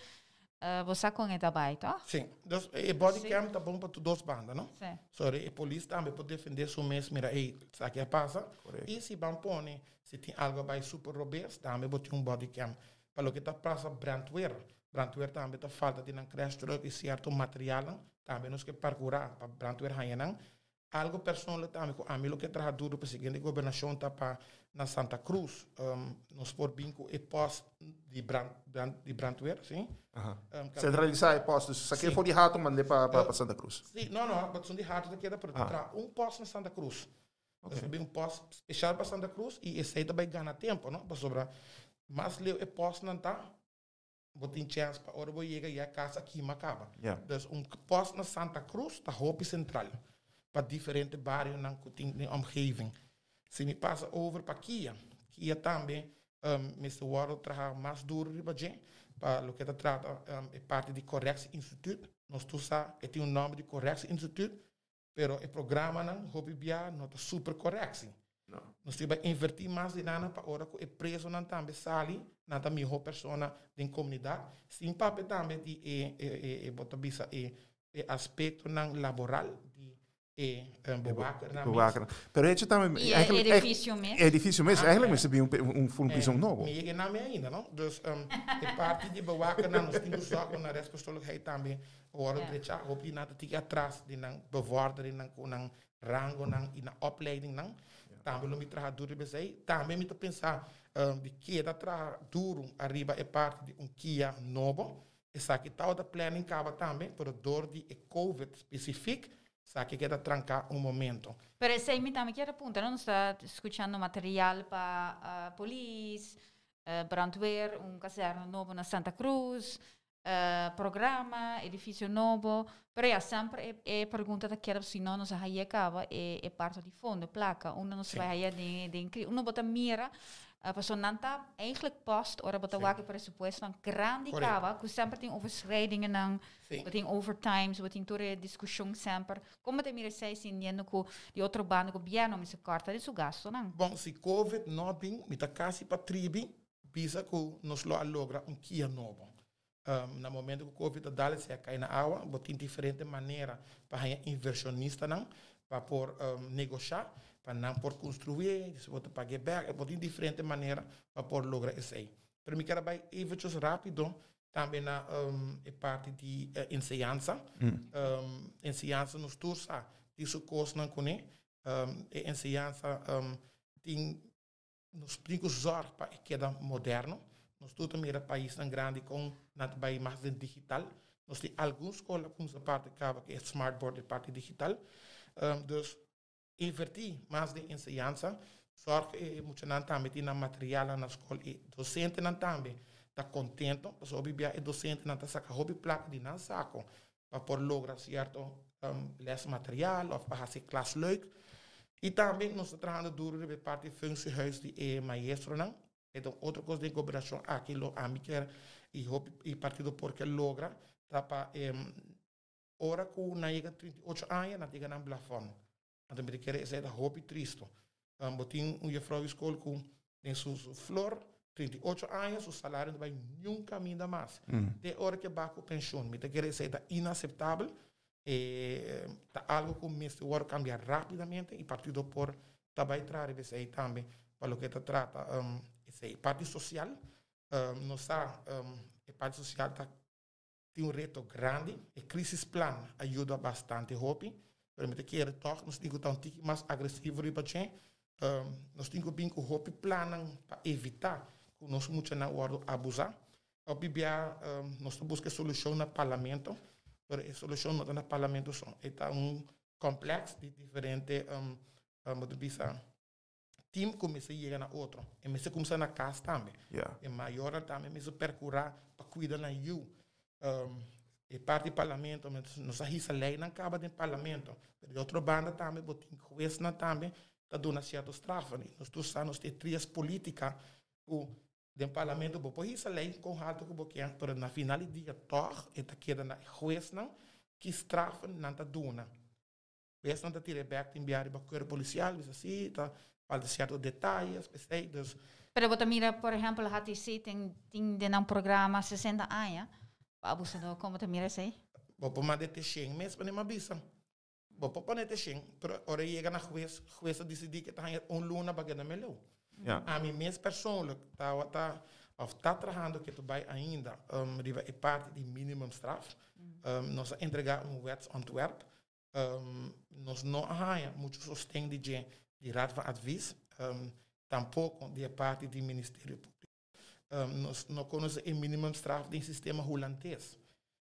você com ele também, tá? Sim. Dus e bodycam tá bom para duas bandas, não? Sim. Sorry, a polícia também pode defender seu mesmo, mira, sabe o que passa? E se vão pôr, se tem algo vai super robusto, também botar bodycam. Para o que está passa brandwear também está falta de um crash truck e certo material, também nós que procurar para brandwear hayanang. Algo personal também, a mim o que trabalha duro para seguir a governação tá para na Santa Cruz, nós por binco e pós de brandwear, sim? Centralizar e postos. Isso aqui foi de rato, mandei para Santa Cruz. Sim, não, mas são de rato daqui da para posto na Santa Cruz. Okay. Posto especial para Santa Cruz e esse aí também ganha tempo, não? Para sobrar. Mas leu e posto não tá, botem chance para hora vou chegar e a casa aqui macaba. Dus posto na Santa Cruz está roupa central para diferentes bairros na omgeving. Se me passa over para Kia também, Mr. Ward trabalha mais duro para o que trata é parte de Correx Institute. Nós tu sabe, tem nome de Correx Institute, pero o programa não, hobby bia, não tá super correx. Nós temos que invertir mais de nada para hora que o preço não também sali, não tá melhor pessoa da comunidade. Sim, papo também de botabisa aspecto não laboral bewaker. Pero het também edifício mesmo. Edifício mesmo. Eigenlijk recebi full prisão novo. Me chega na minha ainda, não? Dus a parte de bewaker nós temos que na responsabilidade também. Hora de já, hoop je na te tikken atrás, die nang bevordering nang rango e na opleiding nang. Também não me traz duro de você. Também me pensar de que da traz duro arriba é parte de Kia novo. Essa que tal da planning acaba também por dor de COVID específico. Essa que queda trancar momento. Pero esse me também quer apontar, não está escutando material para polícia, brandweer, caserna novo na Santa Cruz. Programa, edifício novo, mas sempre é pergunta da queda se não nos aí acaba é parte de fundo, placa, onde nos vai aí de onde bota mira, a pessoa não está eigenlijk post, ora bota wakker pressuposto een grande cava, que sempre tem overschrijdingen dan, tem overtimes, tem toda a discussão sempre, como te mira sei entendendo que de outro bando governo me se corta de seu gasto, não? Bom, se COVID não tem, me tá quase para tribi, pisa que nos lo logra Kia novo. No momento que o Covid dá se cai na água, botem diferente maneira para inversionista não, para por negociar, para não por construir, se botar pagar back, botem diferente maneira para por lograr isso aí. Para mim quero vai eventos rápido também na parte de ensinança, ensinança nos tursa, isso custa não conhe, ensinança tem nos brincos zorg para que é moderno. Nós temos um país tão grande com nada mais digital. Nós temos algumas escolas com essa parte que é smartboard e parte digital. Dus invertir mais de ensinança, sorte que muitos não também têm material na escola e docente não também está contente, porque o bebê é docente não está saca hobby placa de não saco para por lograr certo les material ou para fazer classe leuk. E também nós estamos trabalhando duro de parte de functiehuis de maestro não. Então, outra coisa de cooperação aqui, a mim quer e partido porque logra, tá para hora que na chega 38 anos, na chega na plafond. Então, me quer dizer, hobby triste. Botin juffrouw escola com em sua flor, 38 anos, o salário vai nunca ainda mais. De hora que baco pensão, me quer dizer, é inaceitável. Tá algo que o Mr. Ward cambia rapidamente e partido por também trazer isso aí também para o que trata parte social, a parte social tem reto grande, a crise plan ajuda bastante, hopi, permite que ele toque, nós temos que estar mais agressivo para gente, nós temos que hopi planan para evitar que nós muitos não vão abusar, hopi nós buscamos solução no parlamento, mas a solução não está no parlamento, é complexo de diferentes, team começa a chegar na outro. E me se começa na casa também. E maior também me se percurar para cuidar na you. E parte do parlamento, nós a lei não acaba do parlamento. De outra banda também, botem juiz na também, está dando certos trafos. Nós temos três políticas do parlamento, por isso a lei com alto que boquean, mas na final do dia, toch, e tá queda na juiz não, que estrafa não está dando. Juiz não está tirando back, enviar para o corpo policial, isso assim, tá. Falta certos detalhes, dus. Pero você mira, por exemplo, a HTC tem um programa 60 anos, Abuso no como te mira sei. Bopo ma de te sheng mes pa ni mabisa. Bopo pa ne te sheng, pero ora llega na juez decidi que tá um luna para que não melhor. Ja. A mim mesmo persoonlijk está trabajando que tu vai ainda riva é parte de minimumstraf. Nós entregar wetsontwerp. Nós não arranha muito sustento de raad van advies. Tampouco de parte do Ministério Público. Nós não conhecemos o minimumstraf do sistema holandês.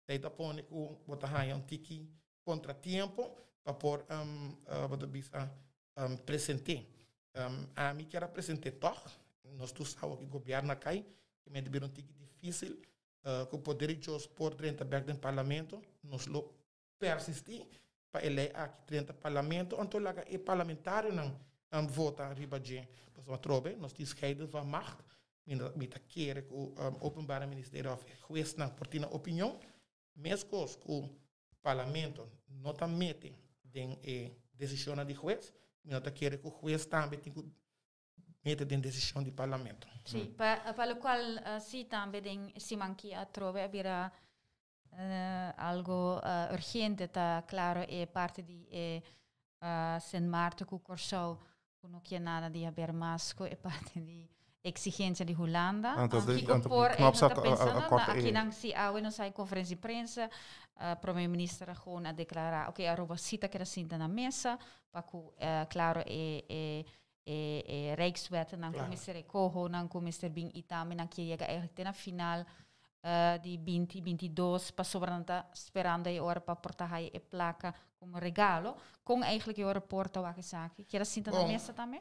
Daí da põe que o arranha tiki contratempo para por presentar. A mim quero apresentar toch. Nós tu sabe que o governo cai, que me deu um tique difícil, que o poder de os por 30 back do parlamento, nós lo persistir para eleger aqui 30 parlamento, então lá é parlamentário não vota riba de, mas uma trobe, nós temos scheiden van macht, met keren que o openbare ministério of juez na portina opinião, mesmo que o parlamento não tá mete den decisão de juez, não tá querer que o juez também tem que mete den decisão do parlamento. Sim, para o qual se também se manquia trove havia algo urgente, tá claro, é parte de Sint Maarten que o Corsou não quer nada de haver masco, é parte de exigência de Holanda. Aqui não se há não sai conferência de prensa, primeiro-ministro gewoon a declarar, ok, a roupa cita que era cinta na mesa, para que, claro, Rijkswet, não comissário Coho, não comissário Bing Itami, não que chega eigenlijk na final de 2022, para sobrando esperando a hora para portar a placa como regalo, com eigenlijk a hora porta o que sabe, que era cinta na mesa também.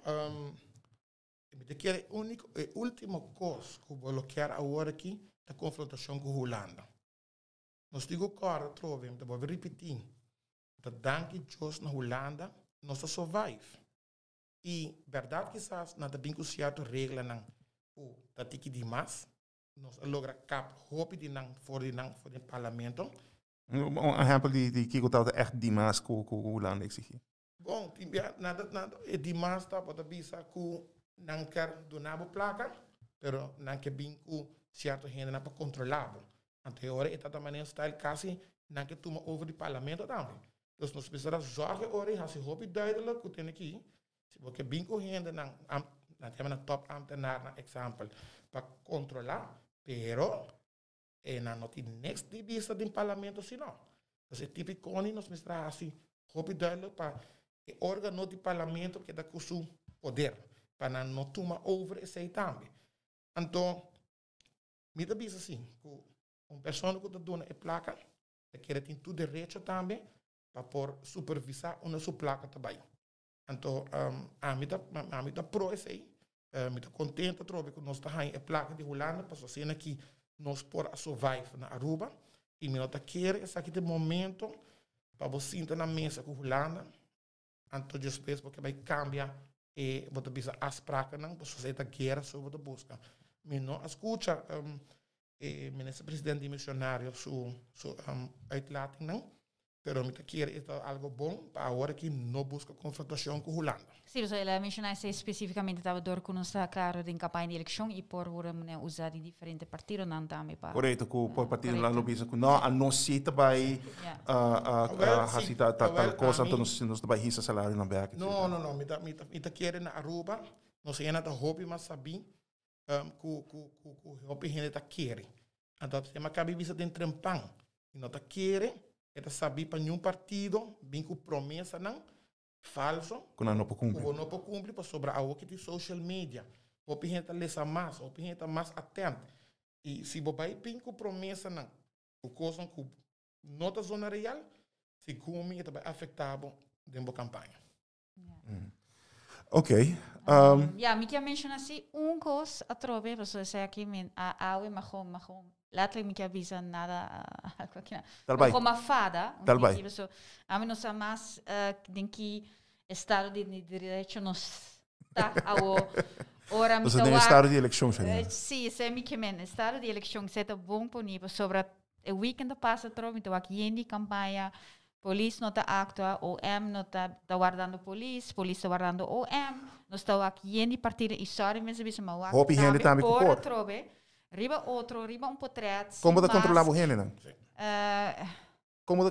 O último coisa que eu vou querer agora aqui é a confrontação com a Holanda. Nós digo agora, trove, eu vou repetir, que danke Deus na Holanda, nós survive. E verdade que sabe, nada bem que o certo regra não, o tatiki de mais, nós logra cap hoop die nang voor het parlement. Exempel die Kiko dat echt die maas ko Holanda exige. Bom, nada die maas tá para bisa ku nang quer do nabo placa, pero nang que bem ku certo gente não para controlar. Anterior eta da maneira style quase nang que toma over die parlement também. Dus nós precisamos zorgen ore, as hoop duidelijk ku tem aqui. Se você bem ku gente nang na top ambtenaar na example para controlar. Pero, não tem next de vista do parlamento, senão. Então, é típico que nós mostramos assim, roupa duidelijk para o órgão do parlamento que dá com o poder, para não tomar over esse também. Então, me dá vista assim, que uma pessoa que está dando a placa, que tem todo direito também, para por supervisar uma sua placa também. Então, a mim dá pro esse aí. Me estou contente que nós estamos em placa de Holanda para fazer aqui nós por survive na Aruba e me nota querer esse aqui de momento para você sentar na mesa com Holanda então depois porque vai cambiar e você precisa as placas não para fazer a guerra sobre a busca me não escuta ministro presidente missionário uitlating não pero me querer é algo bom para agora que não busca confrontação com Holanda. Sim, você ela mencionasse especificamente estava dor com nossa claro de campanha de eleição e por usar de diferentes partidos não também para. Correto, por partido lá lobista que não a nós cita vai hasita tal coisa então nós vai hisa salário na back. Não, me tá querendo na Aruba, nós ainda tá hobby mas sabi ku hobby ainda tá querendo. Então se mas cabe visa dentro trampang, e não tá querendo era saber para nenhum partido, bem com promessa não falso, que não pode cumprir para sobrar algo que tem social media. O gente lesa mais, o gente mais atento. E se você vai bem com promessa não, o coisa que não está zona real, se come vai afetar dentro da campanha. Ok. Ja, me quer mencionar assim coisa a trove, você sei aqui a aue mahom. Later me avisa nada como a fada a mim não sabe mais de que estado de direito não está ora me tá estado de eleição sim é me que estado de eleição se tá bom por nível sobre o weekend passa trovo então aqui em campanha polícia não está actua OM não está guardando polícia está guardando OM não está aqui em partido e sorry mas isso mal hope gente também por trove riba outro, riba portret. Como te controlar o gene, não? Uh, Como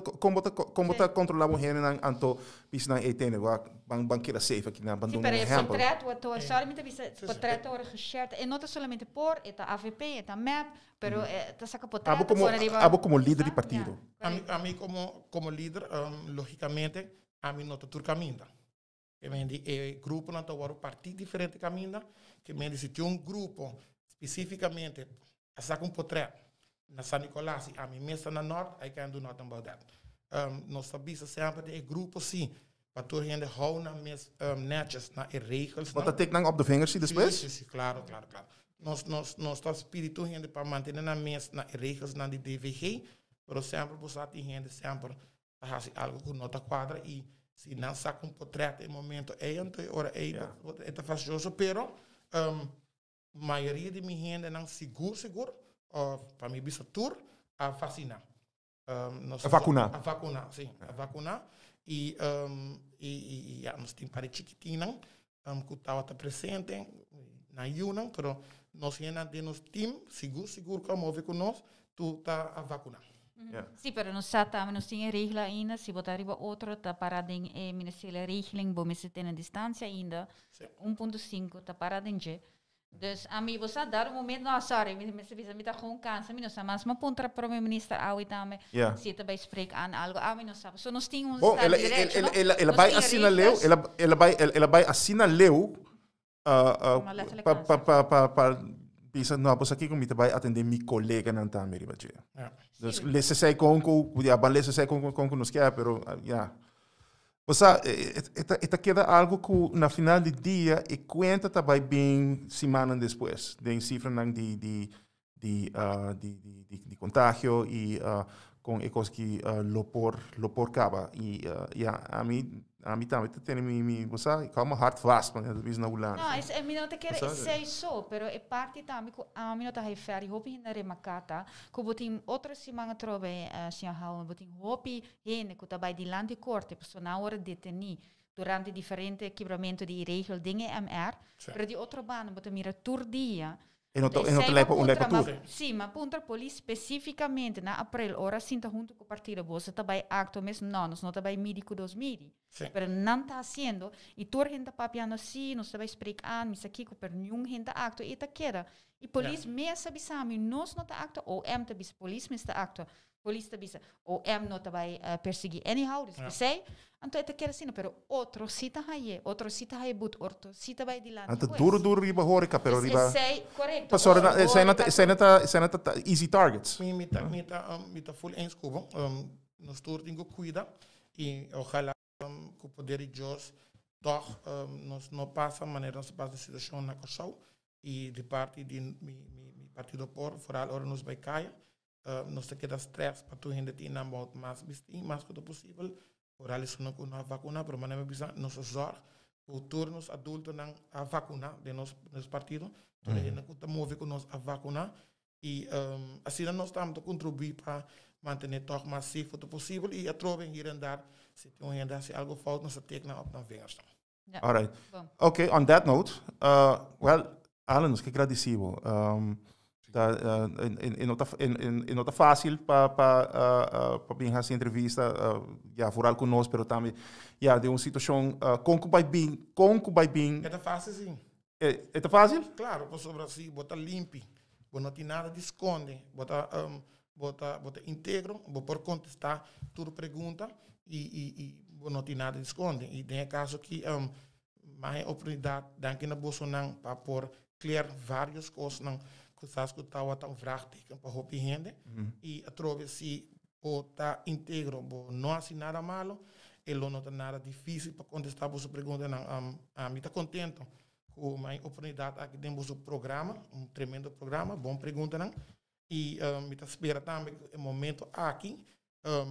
te controlar o gene, não? Anto, bisa na 18, banqueira safe aqui, na sim, bandung pero exemplo. portret, o solamente portret ora geshared, e não somente por, eta AVP, eta MAP, pero ta saca portret. Abo como líder de partido. A mim como líder, logicamente, a mim não está tudo caminho. O grupo não está agora partido diferente caminho, que me se tem grupo especificamente a sacar portret na San Nicolás, a mim mesmo na norte, I can do nothing about that. Nós sabemos sempre que o grupo sim, para tu gente houden mes netjes na regels. Wat dat tekenen op de vingers zie después? Sí, claro. Nós está espírito gente para manter na mes na regels na de DVG, pero sempre você tem gente sempre a fazer algo que nota quadra e se não saca portret em momento então ora é fastidioso, pero maioria de minha gente não seguro para mim bisa tour a vacinar. A vacunar, sim, a vacunar e nós temos para chiquitinho que estava presente na Yunnan, pero nós temos nosso time seguro que move com nós, tu tá a vacunar. Sim, pero nós temos regla ainda, se botar riba outro, tá parado em ministerial regeling, bom, se tem a distância ainda, 1.5 tá parado em G. Dus a mim você dar momento não sorry me tá com câncer me não sabe mas pontra para o ministro ao também se tá vai explicar an algo a mim não sabe só nós temos ela vai assinar leu ela vai assinar leu para bisa não pois aqui como vai atender meu colega não tá mesmo dus lesse sei com lesse sei com nos quer pero o sea, esta queda algo que na final do dia e conta também bem semana depois, de cifra de contágio e com coisas que lo por caba e a mim também tem me você calma hard fast para das vezes na Holanda. Não, é mim não te quer sei só, pero é parte também que a mim não tá refere, hopi na remakata, que botin outra semana trobe senhor Hall, botin hopi hene que também de lande corte, pessoa na hora deteni durante diferente quebramento de regel dingen MR, pero de outra banda botin mira tour dia. E não lepa tour. Sim, mas punta polícia especificamente na april, ora sinta junto com o partido você também acto mesmo não também médico dos midi. Pero não está haciendo e tour gente papiando sim, nós também explicando, mas aqui com per nenhum gente acto e tá queda. E polícia mesmo sabe sabe, nós não tá acto ou tá bis polícia mesmo tá acto. Polícia bisa ou não também perseguir anyhow, dus sei, então é queda assim, pero outro cita aí but outro cita vai de lá. Anta duro riba horica, pero riba. Sei, correto. Passora, senata easy targets. Mita full eens kubo. Nos tour tingo cuida e ojalá que o poder de Deus toch nos não passa maneira nos passa a situação na Kosovo e de parte de mi partido por foral ora nos vai cair. Nós te queda stress para tu gente ter na moto mais que possível. Por ali se não com a vacuna, pero maneira bisa nos zorg o turnos adultos não a vacuna de nos partido. Tu gente que move com nós a vacuna e assim nós estamos a contribuir para manter toch mais safe possível e a trove hier en daar se tem gente se algo falta nós tekenen op na vingers. All right. Okay, on that note, well, Alan, nos que agradecido. Não está fácil para vir essa entrevista, foral conosco, mas também de uma situação com vai bem. É fácil, sim. É fácil? Claro, por sobre assim, bota limpo, não tem nada de esconde, bota íntegro, por contestar tudo pergunta e não tem nada de esconde. E tem caso que mais oportunidade, danke na Bolsonaro, para por clear várias coisas, que estás que estava tão vraagteken para hopi gente e através se está íntegro, não assim nada malo, ele não tem nada difícil para contestar a sua pergunta. A mim está contento com a oportunidade aqui temos o programa, tremendo programa, bom pergunta não e me está espera também o momento aqui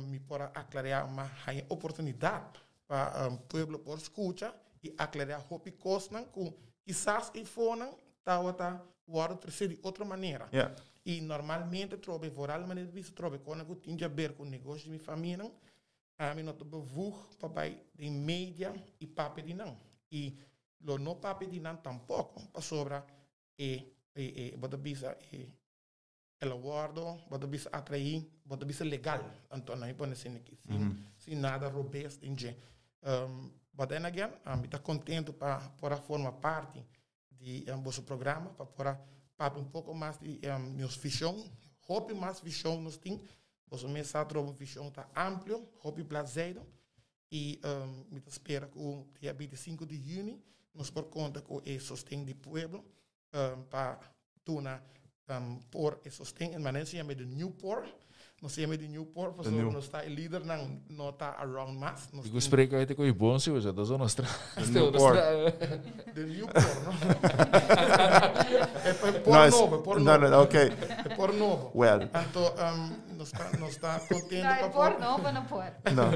me pode aclarar uma oportunidade para o povo por escutar e aclarar hopi coisas não com quizás e fora tá o terceiro de outra maneira. E normalmente trobe voral maneira de trobe quando eu tinha a ver com o negócio de minha família, a mim não tô bevug papai de mídia e papel de não. E lo não papel de não tampouco para sobra bota bisa el aguardo, bota bisa atrair, bota bisa legal, então não pode ser aqui, sem nada robusto em je. But then again, está contente para formar parte de nosso programa, para um pouco mais de nossa visão, hope mais visão nós temos, nossa mensagem uma visão tá amplo, hope plazeiro, e me espera que o dia 25 de junho nós por conta com o sustento do povo para tornar por o sustento em maneira chama de Newport. Nós chamamos de Newport, porque nós está líder não está around mas. Eu espreco aí com o bom se você da zona nostra. De Newport, não? É por novo, Não, ok. É por novo. Well. Então nós está contente Não, é por novo, não por. Não.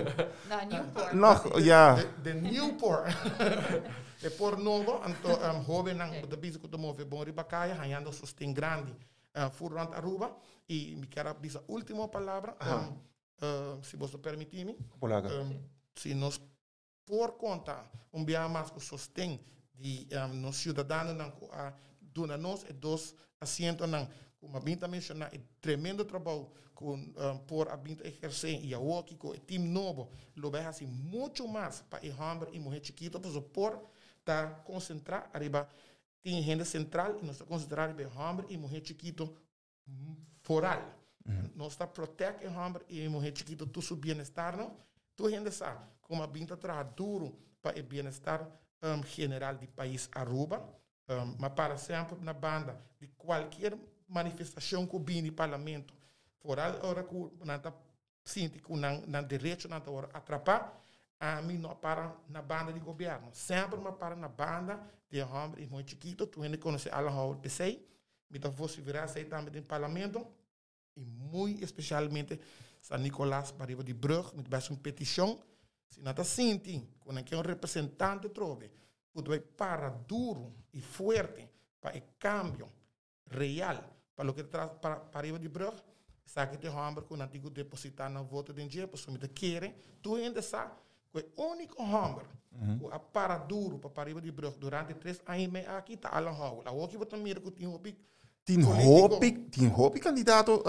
Não, Newport. Nog, ja. De Newport. É por novo, então jovem não da bisa que tomou bom ribacaia, ganhando sustento grande. Furante Aruba e me quero dizer a última palavra se você permitir-me se nós por conta dia mais que sustém de nos cidadãos dona nós e dos assentos como a Binta mencionou é tremendo trabalho com por a Binta exercer e a Woki com o time novo lo vai assim muito mais para o homem e mulher chiquito por tá concentrar arriba tem renda central e nós estamos concentrados em homem e mulher chiquito foral. Nós estamos protegendo homem e mulher chiquito do seu bem-estar, não? Tu renda sabe como a binta traz duro para o bem-estar general do país Aruba, mas para sempre na banda de qualquer manifestação que vem no parlamento foral, hora que não está sente que não direito não está atrapar, a mim não para na banda de governo, sempre me para na banda de homem e mulher chiquito, tu ainda conhece Alan Howard PC, me dá você virar sair também no parlamento, e muito especialmente San Nicolás para riba de Brugge, me dá uma petição, se não está sentindo, quando é um representante trove, tu vai para duro e forte para o cambio real, para o que traz para riba de Brugge, sabe que tem homem que não tem que depositar na voto de dinheiro, porque me querem, tu ainda sabe, o único homem que a para duro para arriba de Brugge durante 3 anos e meio aqui está Alan Howell. A outra você mira que tem Hopi candidato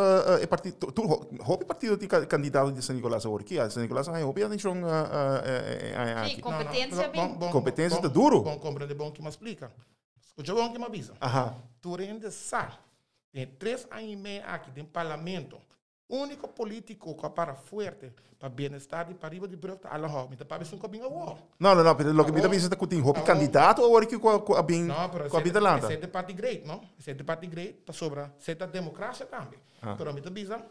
Hopi partido di candidato di San Nicolás agora aqui. San Nicolás é Hopi a schon Sim, competência bem. Competência tá duro. Bom compreender bom que me explica. Escuta bom que me avisa. Tu ainda sabe, tem 3 anos e meio aqui dentro do parlamento. Único político que para forte para bem-estar e para riba de Brugge Alan Howell. Me parece um cobinho ao. Não, pero lo que me está dizendo que tem Hopi candidato agora aqui com a bem com a vida lá. Esse é de parte great, não? Esse é de parte great para sobre certa democracia também. Pero me está dizendo,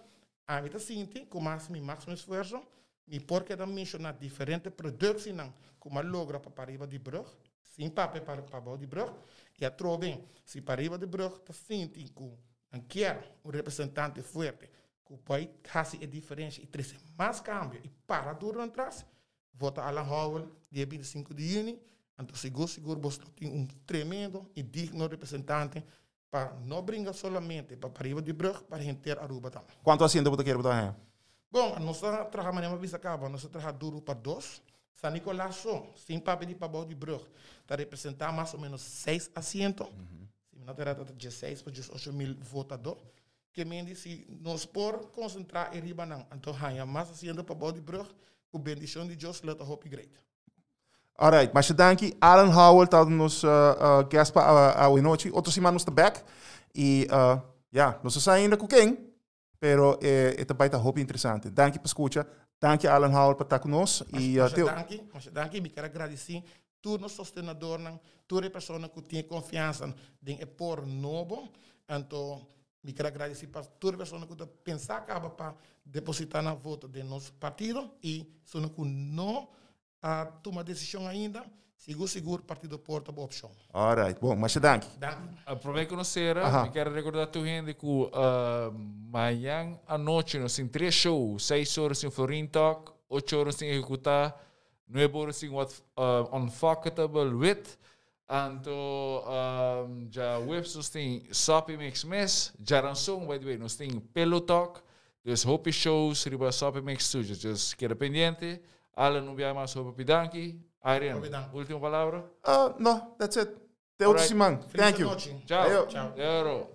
a mim está sentindo com máximo esforço, me porque da mencionar diferentes produtos não, como logra para riba de Brugge, sim papel para baixo de Brugge, e a trove se para riba de Brugge está sentindo com quer representante forte. O país faz a diferença e traz mais câmbio e para duro atrás vota Alan Howell dia 25 de junho então seguro você tem tremendo e digno representante para não brincar somente para arriba de Brugge para inteiro Aruba também. Quanto assento você quer botar? Bom, nós trabalhamos na vista acaba nós trabalhamos duro para 2 San Nicolás só sem papel de para de Brugge está representando mais ou menos 6 assentos se não terá 16 para 18 mil votadores que me disse, nós por concentrar em Ribanão. Então, há mais haciendo para Bode Brugge, com bendição de Deus, let a hope great. Alright, mas danke. Alan Howell está nos guest para a noite. Outros semanas está back. E, nós estamos ainda com quem? Pero é também está hope interessante. Danke por escutar. Danke, Alan Howell, por estar conosco. Mas danke, me quero agradecer. Tu nos sostenedor, tu é pessoa que tem confiança em por novo. Então, me quero agradecer para toda pessoa que pensar acaba para depositar na voto de nosso partido e se não toma decisão ainda, seguro partido porta a opção. Alright, bom, mas danke. Aproveito que nós me quero recordar tu gente que amanhã à noite nós temos 3 shows, 6 horas em Florin Talk, 8 horas em Executar, 9 horas em Unfuckable Wit. Anto já websites tem Sopi Mix Mess, Jaransong, by the way, nós tem Pelo Talk, dus Hopi Shows, riba Sopi Mix Studios, dus queda pendiente. Alan, não vier mais sobre Pidanki. Ariane, última palavra? No, that's it. Até outra semana. Thank you. Tchau. Tchau.